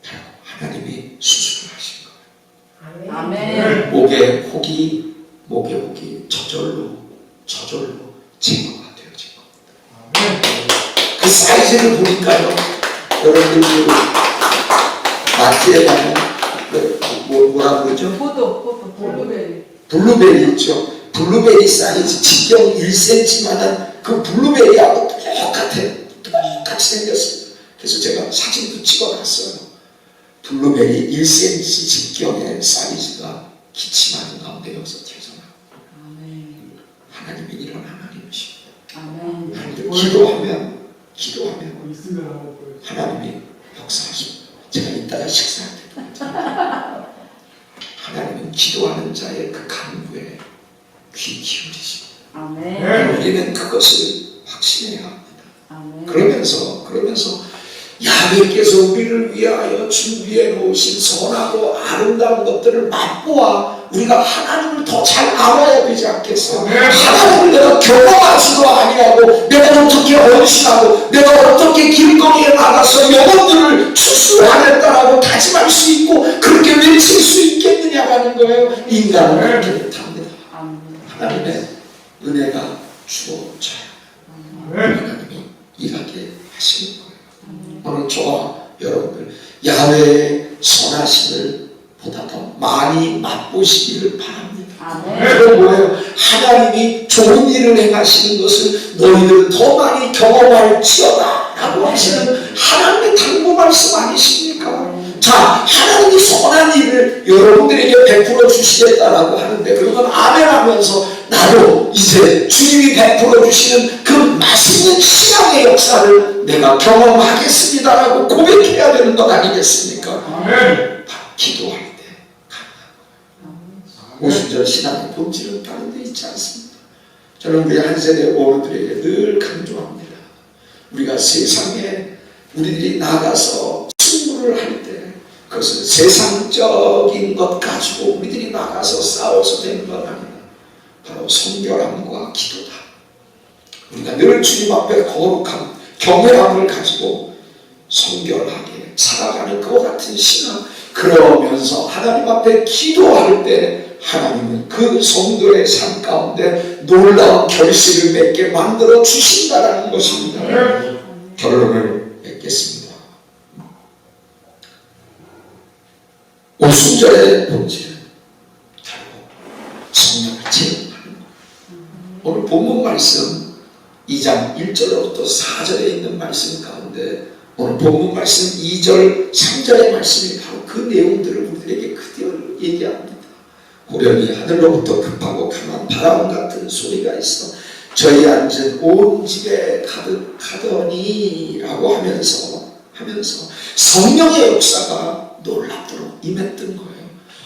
바로 하나님이 수술을 하신 거예요. 아멘. 목의 혹이 저절로 제거가 되어진 겁니다. 그 사이즈를 보니까요, 여러분들 마트에 가면 뭐라 그러죠? 포도, 블루베리 있죠. 블루베리 사이즈 직경 1cm만한 그 블루베리하고 똑같아요. 같이 생겼습니다. 그래서 제가 사진도 찍어놨어요. 블루베리 1cm 직경의 사이즈가 기침하는 가운데 여기서 태어나. 하나님이 이런 하나님이십니다. 하나님을 기도하면 하나님이 역사하십니다. 제가 이따가 식사할 때도 하나님은 기도하는 자의 그 간구에 귀 기울이십니다. 우리는 그것을 확신해야 합니다. 그러면서 야훼께서 우리를 위하여 준비해 놓으신 선하고 아름다운 것들을 맛보아 우리가 하나님을 더 잘 알아야 되지 않겠어요? 하나님을 내가 경험하지도 아니하고 내가 어떻게 헌신하고 내가 어떻게 길거리에 나가서 영혼들을 추수하겠다라고 다짐할 수 있고 그렇게 외칠 수 있겠느냐라는 거예요. 인간은 그렇게 못합니다. 하나님의 은혜가 주어져야 하나님이 일하게 하시는 거예요. 오늘 저와 여러분들 야훼의 선하심을 보다 더 많이 맛보시기를 바랍니다. 그건 뭐예요? 하나님이 좋은 일을 행하시는 것을 너희들은 더 많이 경험할지어다 라고 하시는 하나님의 당부 말씀 아니십니까? 자, 하나님이 선한 일을 여러분들에게 베풀어 주시겠다라고 하는데 그러면 아멘 하면서 나도 이제 주님이 베풀어 주시는 그 맛있는 신앙의 역사를 내가 경험하겠습니다라고 고백해야 되는 것 아니겠습니까? 아멘. 기도할 때 가능한 거예요. 오순절 신앙의 본질은 다른 데 있지 않습니다. 저는 우리 한 세대 어른들에게 늘 강조합니다. 우리가 세상에 우리들이 나가서 승부를 할 때 그것은 세상적인 것 가지고 우리들이 나가서 싸워서 되는 건 아니다. 바로 성결함과 기도다. 우리가 늘 주님 앞에 거룩함, 경외함을 가지고 성결하게 살아가는 그와 같은 신앙, 그러면서 하나님 앞에 기도할 때 하나님은 그 성도의 삶 가운데 놀라운 결실을 맺게 만들어 주신다라는 것입니다. 결론을 맺겠습니다. 오순절의 본질은 결국 성령을 체험하는 거예요. 오늘 본문 말씀 2장 1절로부터 4절에 있는 말씀 가운데 오늘 본문 말씀 2절 3절의 말씀이 바로 그 내용들을 우리들에게 그대로 얘기합니다. 호련히 하늘로부터 급하고 강한 바람 같은 소리가 있어 저희 앉은 온 집에 가득하더니 라고 하면서 성령의 역사가 놀랍도록 임했던 거예요.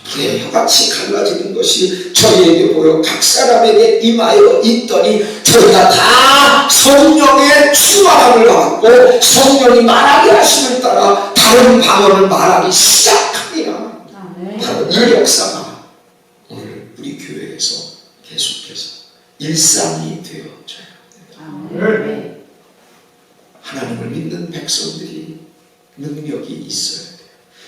불의 혀같이 갈라지는 것이 저희에게 보여 각 사람에게 임하여 있더니 저희가 다 성령의 충만함을 받고 성령이 말하게 하심을 따라 다른 방언을 말하기 시작합니다. 바로 이 역사가 오늘 우리 교회에서 계속해서 일상이 되어져야 합니다. 하나님을 믿는 백성들이 능력이 있어야 돼요.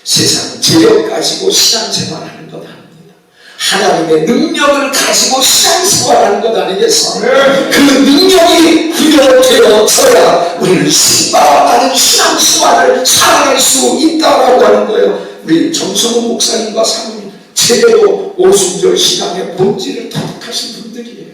세상 재력 가지고 신앙생활하는 것 아닙니다. 하나님의 능력을 가지고 신앙생활하는 것 아니겠어요? 그 능력이 후련되어져야 우리는 신바라는 신앙생활을 살아갈 수 있다라고 하는 거예요. 우리 정성훈 목사님과 사모님 제대로 오순절 신앙의 본질을 터득하신 분들이에요.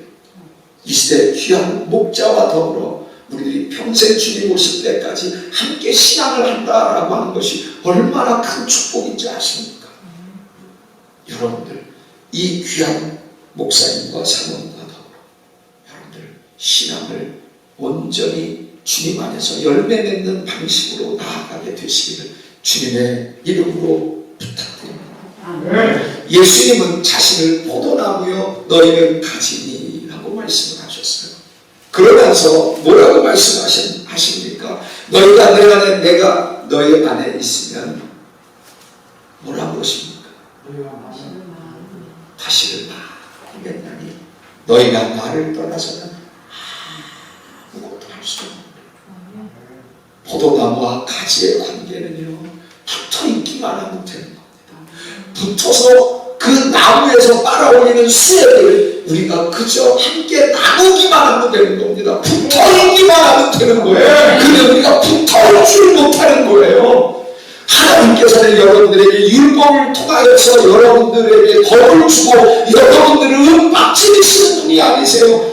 이 시대 귀한 목자와 더불어 우리들이 평생 주님 오실 때까지 함께 신앙을 한다라고 하는 것이 얼마나 큰 축복인지 아십니까? 여러분들 이 귀한 목사님과 사모님과 더불어 여러분들 신앙을 온전히 주님 안에서 열매 맺는 방식으로 나아가게 되시기를 주님의 이름으로 부탁드립니다. 예수님은 자신을 포도나무여 너희는 가지니 라고 말씀을 하셨어요. 그러면서 뭐라고 말씀하십니까? 너희가 내 안에 내가 너희 안에 있으면 뭐라고 하십니까? 다시를 말하겠나니 너희가 나를 떠나서는 아무것도 할 수 없는 포도나무와 가지의 관계는요 붙어있기만 하면 되는 겁니다. 붙어서 그 나무에서 빨아올리는 수액을 우리가 그저 함께 나누기만 하면 되는 겁니다. 붙어있기만 하면 되는 거예요. 근데 우리가 붙어있지를 못하는 거예요. 하나님께서는 여러분들에게 율법을 통하여서 여러분들에게 법을 주고 여러분들을 윽박지르시는 분이 아니세요.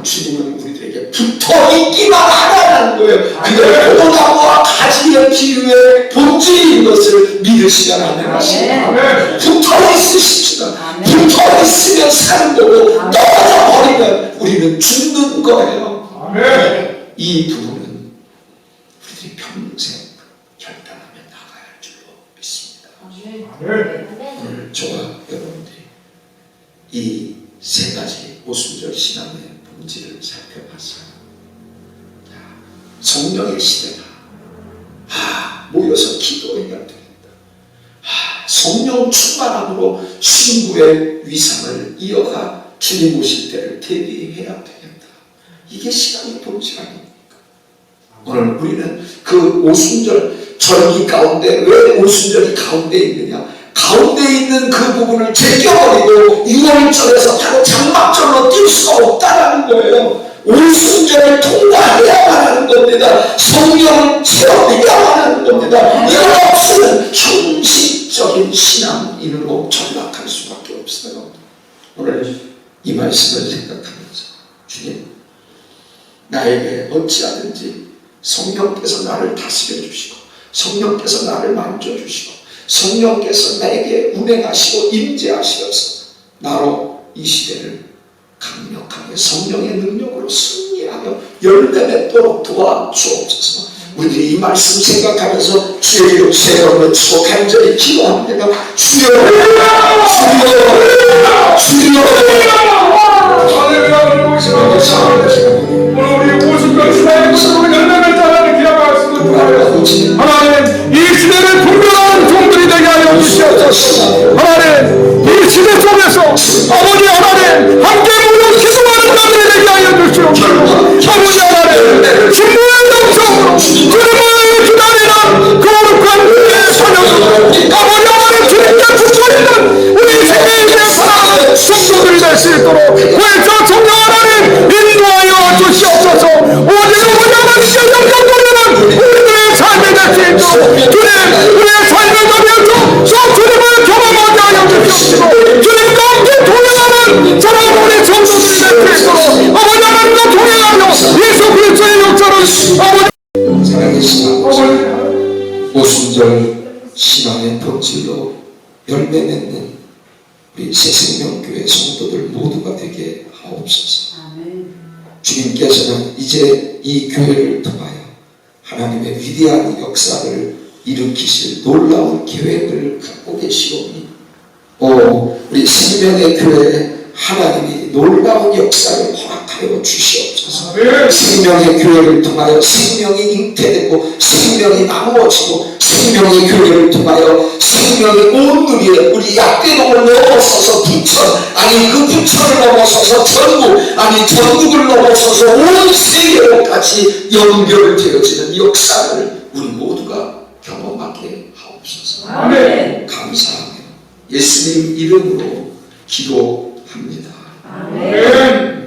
주님은 우리들에게 붙어 있기만 하라는 거예요. 그들 포도나무와 가지의 비유의 본질인 것을 믿으시면 안 되십니다. 붙어 있으십시다. 붙어 있으면 사는 거고 떨어져 버리면 우리는 죽는 거예요. 아멘. 이 부분은 우리들이 평생 결단하며 나가야 할 줄로 믿습니다. 아멘. 오늘 저와 여러분들이 이 세 가지 오순절 신앙의 본질을 살펴봤어요. 성령의 시대다. 모여서 기도해야 됩니다. 성령 충만함으로 신부의 위상을 이어가 주님 오실 때를 대비해야 되겠다. 이게 신앙의 본질 아닙니까? 오늘 우리는 그 오순절 절기 가운데 왜 오순절이 가운데 있느냐? 가운데 있는 그 부분을 제껴버리고 6월절에서 바로 장막절로 뛸 수가 없다는 거예요. 오순절을 통과해야만 하는 겁니다. 성령을 체험해야만 하는 겁니다. 이거 없으면 형식적인 신앙인으로 전락할 수밖에 없어요. 오늘 이 말씀을 생각하면서 주님, 나에게 어찌하든지 성령께서 나를 다스려 주시고 성령께서 나를 만져주시고 성령께서 나에게 운행하시고 임재하시어서 나로 이 시대를 강력하게 성령의 능력으로 승리하며 열매 맺도록 도와주옵소서. 우리들이 이 말씀 생각하면서 주의 이름 세 번 외치고 간절히 기도합니다. 주여, 주여, 주여. 할렐루야. 오늘 우리 오순절 신앙의 모습으로 열매를 따르는 귀한 말씀을 통하여 하나님 이 시대를 분별하는 종들이 되게 하여 주시옵소서. 하나님 이 시대 속에서 아버지 하나님 함께 모여 기도하는 자들이 되게 하여 주시옵소서. 아버지 하나님 충분한 영성으로 주님을 기다리는 거룩한 우리의 사명으로 아버지 하나님 주님께 붙어있는 우리 세계에 사랑하는 성도들이 될 수 있도록 그래서 성령 하나님 인도하여 주시옵소서. 오직 우리 하나님께 영광 돌리는 우리들의 삶이 될 수 있도록 주님 우리의 삶을 가면서 주님을 경험하게 하여 주시옵소서. 주님과 함께 동행하는 사랑하는 우리 성도들이 될 수 있도록 아버지 하나님과 동행하여 예수 그리스도의 역사를 아버지 살아계시는 오순절 신앙의 본질로 열매 맺는 우리 새생명교회 성도들 모두가 되게 하옵소서. 주님께서는 이제 이 교회를 통하여 하나님의 위대한 역사를 일으키실 놀라운 계획을 갖고 계시오니 우리 생명의 교회에 하나님이 놀라운 역사를 허락하여 주시옵소서. 생명의 교회를 통하여 생명이 잉태되고 생명이 나누어지고 생명의 교회를 통하여 생명이 온 누리에 우리 약대동을 넘어서서 부천 그 부천을 넘어서서 전국 전국을 넘어서서 온 세계로까지 연결되어지는 역사를 우리 모두가 경험하게 하옵소서. 아멘. 감사하며 예수님 이름으로 기도합니다. 아멘.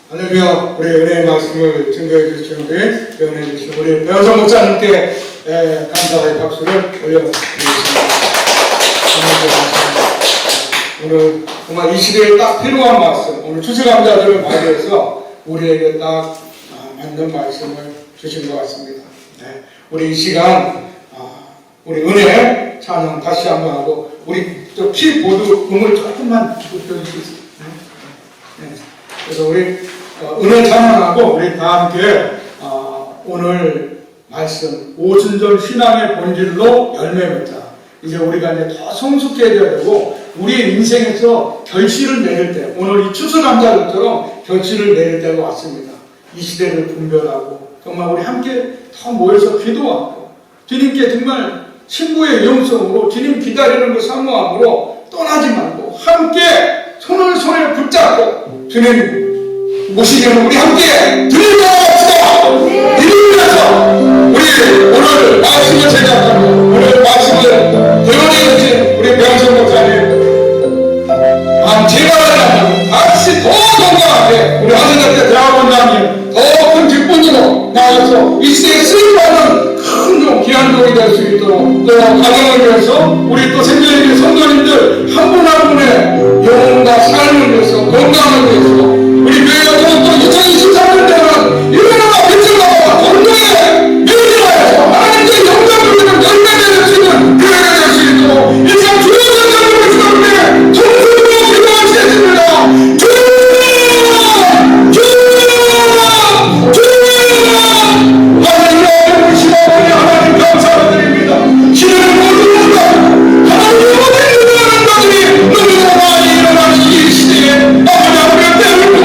할렐루야. 우리 은혜의 말씀을 증거해 주신 우리 은혜 주신 우리 배우성 목사님께 감사의 박수를 올려드리겠습니다. 오늘 정말 이 시대에 딱 필요한 말씀, 오늘 추수감사절을 맞이해서 우리에게 딱 맞는 말씀을 주신 것 같습니다. 우리 이 시간 우리 은혜 찬양 다시 한번 하고 우리 저 키보드 음을 조금만 높여줄 수 있어요. 그래서 우리 은혜 찬양하고 우리 다 함께 오늘 말씀 오순절 신앙의 본질로 열매 맺자. 이제 우리가 이제 더 성숙해져야 되고 우리의 인생에서 결실을 내릴 때 오늘 이 추수감사절처럼 결실을 내릴 때가 왔습니다. 이 시대를 분별하고 정말 우리 함께 더 모여서 기도하고 주님께 정말 신부의 영성으로 주님 기다리는 그 사모함으로 떠나지 말고 함께 손에 붙잡고 주님 모시기를 우리 함께 드리옵소서. 이루면서 우리 오늘 말씀을 제작하고 오늘 말씀을 대원해 주신 우리 명성 목사님 제가 같이 더 건강하게 우리 하늘나라 대학원장님 더 큰 기쁨으로 나아가서 이 시대에 쓰임받는 큰 귀한 종이 될 수 있도록 또 가정을 위해서 우리 또 생명의 성도님들 한 분 한 분의 건강을 위해서 우리 교회가 또 2023년에는 일어나가 빛을나와 건강에 매진하여서 하나님께 영광 돌리는 열매되는 수 있는 교회가 될 수 있도록 이상 주여 전장님을 주님께 통성으로 기도하시겠습니다. 하나님 아버지 하나님 감사드립니다. 신을 모르는 하나님 어디 있는 것들이 너무나 많이 일어나는 이 시대에 아버지 하나님 때문에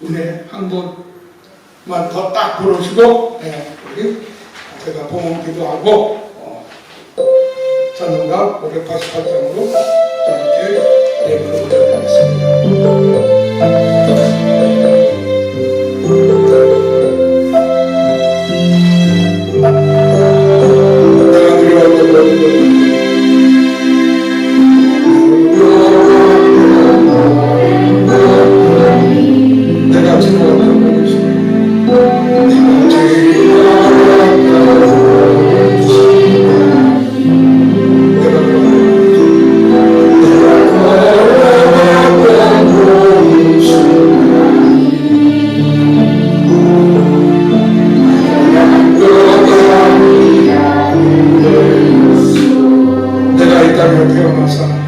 은혜 한 번만 더 딱 부르시고 우리 제가 봉헌 기도하고 전문가 588장으로 저한테 예물을 드리겠습니다. 내가 지금 내가 이 땅에 태어나서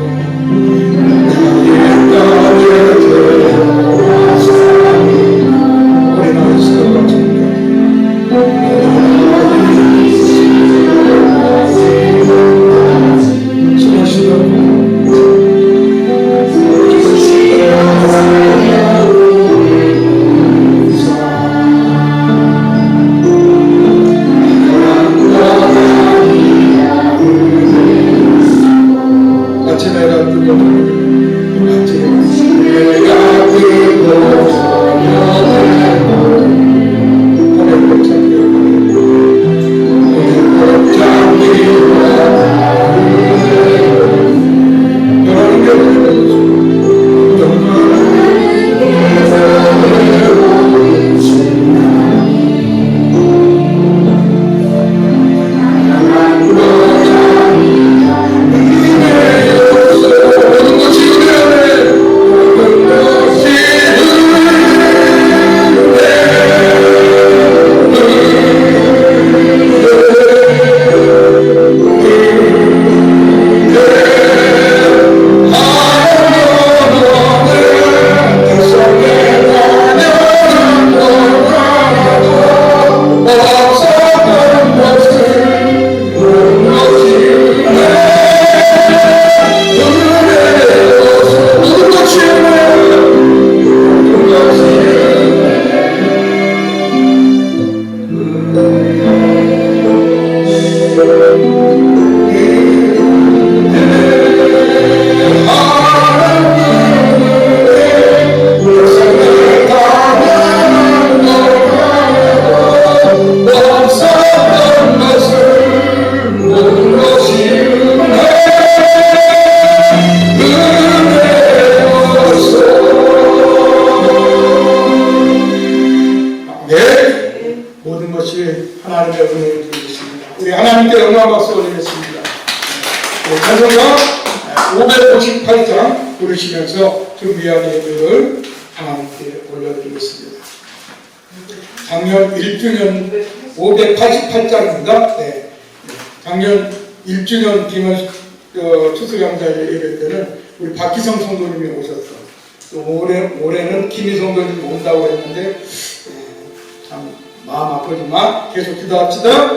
모든 것이 하나님의 은혜를 드리겠습니다. 우리 하나님께 영광 박수 올리겠습니다. 찬송가 558장 부르시면서 준비한 예배를 하나님께 올려드리겠습니다. 작년 1주년 588장입니다. 네. 작년 1주년 기념 추수감사 예배 때는 우리 박기성 성도님이 오셨어. 또 올해는 김희 성도님이 온다고 했는데 참 마음 아프지만 계속 기도합시다.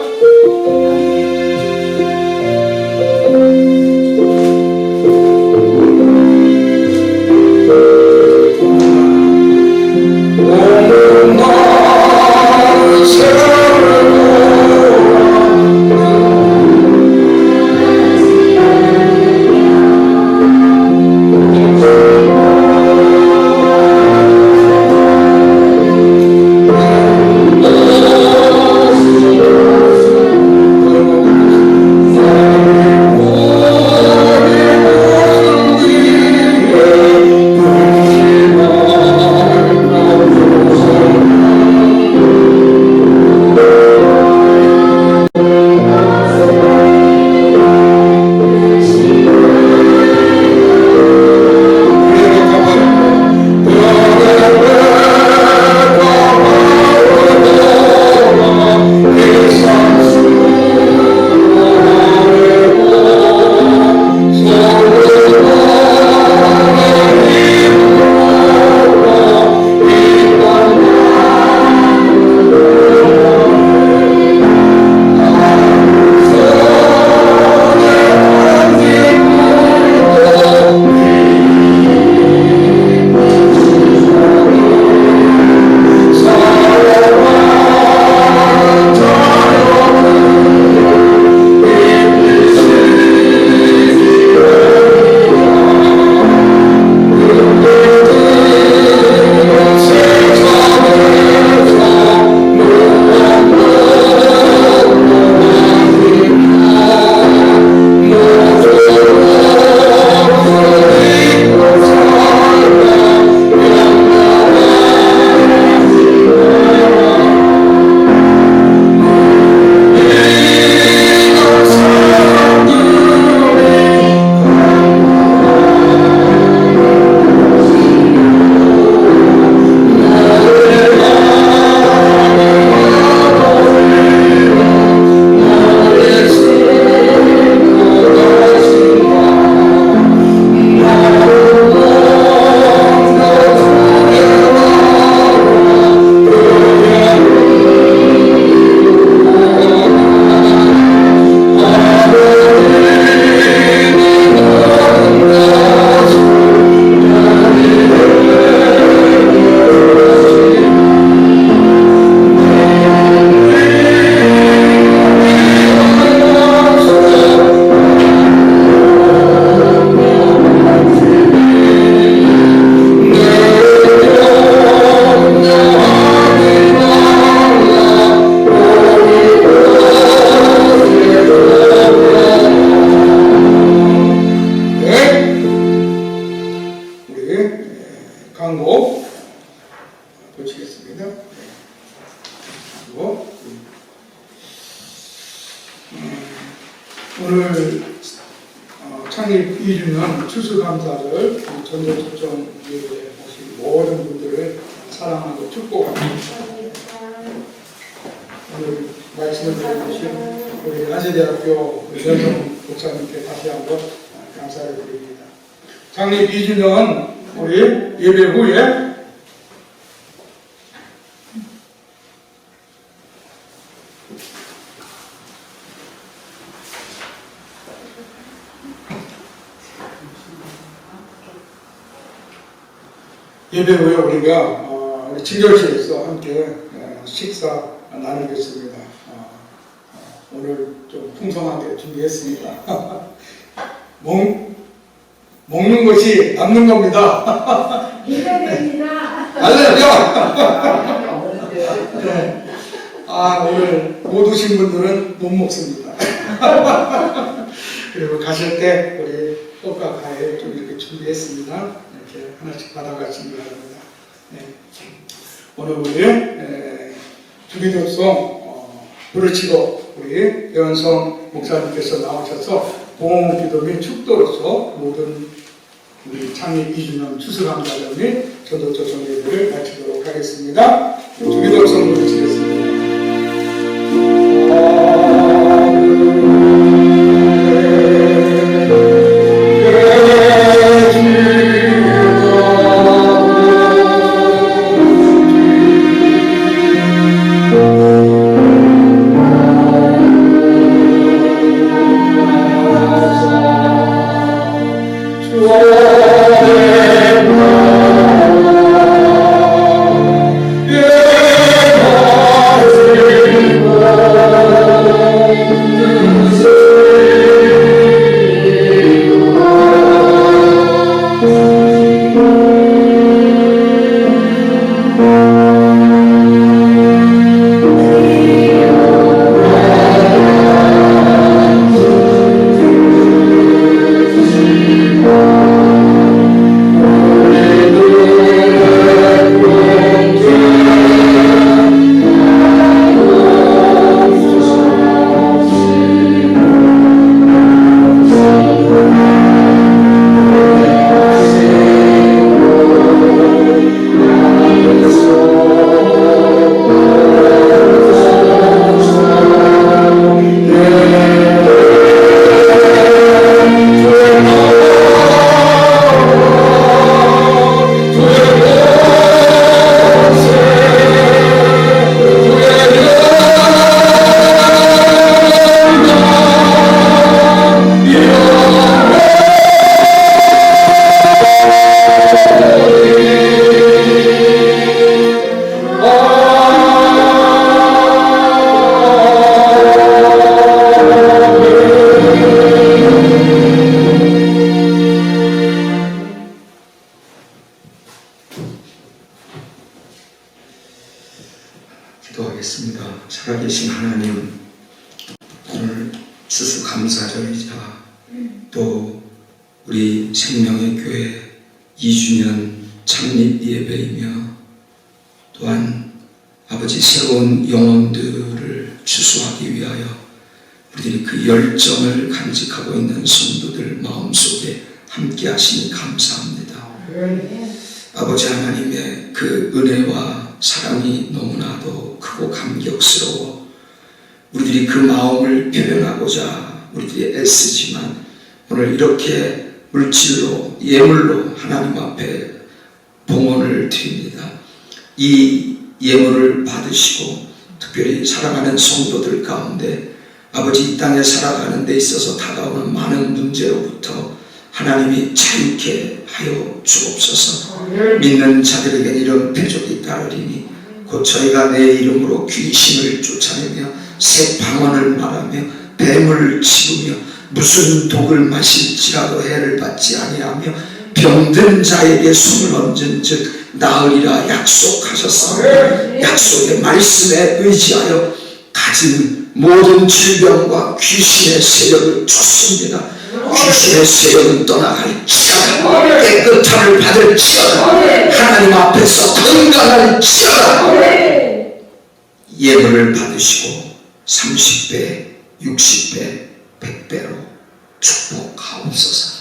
하고 보시겠습니다. 그리고 오늘 창립 2주년 추수감사를 전도초청 예배에 오신 모든 분들을 사랑하고 축복합니다. 오늘 말씀을 들어주신 우리 한세대학교 전성 목사님께 다시 한번 감사를 드립니다. 창립 2주년 우리 예배 후에 우리가 우리 진결실에서 함께 식사 나누겠습니다. 오늘 좀 풍성하게 준비했습니다. 먹는 것이 남는 겁니다. 이사입니다. 알레루야! 오늘 못 오신 분들은 못 먹습니다. 그리고 가실 때 우리 떡과 과일 좀 이렇게 준비했습니다. 이렇게 하나씩 받아가시기 바랍니다. 네. 오늘 우리 주기도성 부르치고 우리 대원성 목사님께서 나오셔서 봉헌 기도 및 축도로서 모든 우리 창립 2주년 추수감사절 및 전도초청 예배를 마치도록 하겠습니다. 주기도성 부르치겠습니다. 기도하겠습니다. 살아계신 하나님, 오늘 추수감사절이자 또 우리 생명의 교회 2주년 창립 예배이며 또한 아버지 새로운 영혼들을 추수하기 위하여 우리들이 그 열정을 간직하고 있는 성도들 마음속에 함께 하시니 감사합니다. 아버지 하나님의 그 은혜와 사랑이 너무나도 크고 감격스러워 우리들이 그 마음을 표현하고자 우리들이 애쓰지만 오늘 이렇게 물질로 예물로 하나님 앞에 봉헌을 드립니다. 이 예물을 받으시고 특별히 살아가는 성도들 가운데 아버지 이 땅에 살아가는 데 있어서 다가오는 많은 문제로부터 하나님이 자유케 하여 주옵소서. 믿는 자들에게는 이런 표적이 따르리니 곧 저희가 내 이름으로 귀신을 쫓아내며 새 방언을 말하며 뱀을 치우며 무슨 독을 마실지라도 해를 받지 아니하며 병든 자에게 손을 얹은 즉 나으리라 약속하셨사오니 약속의 말씀에 의지하여 가진 모든 질병과 귀신의 세력을 쫓습니다. 주신의 세력은 떠나갈지어다. 깨끗함을 받을지어다. 하나님 앞에서 건강할지어다. 예물을 받으시고 30배, 60배, 100배로 축복하옵소서.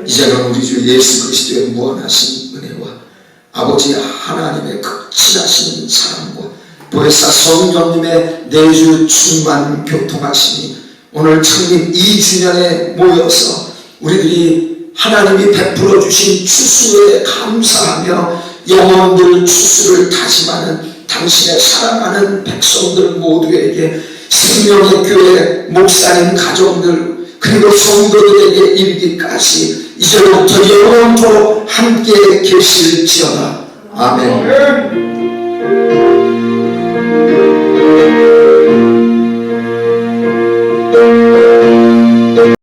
이제는 우리 주 예수 그리스도의 무한하신 은혜와 아버지 하나님의 극진하신 사랑과 보혜사 성령님의 내주 충만 교통하심이 오늘 창립 2주년에 모여서 우리들이 하나님이 베풀어 주신 추수에 감사하며 영혼들 추수를 다짐하는 당신의 사랑하는 백성들 모두에게 생명의 교회 목사님 가족들 그리고 성도들에게 이르기까지 이제부터 영원토록 함께 계실지어다. 아멘.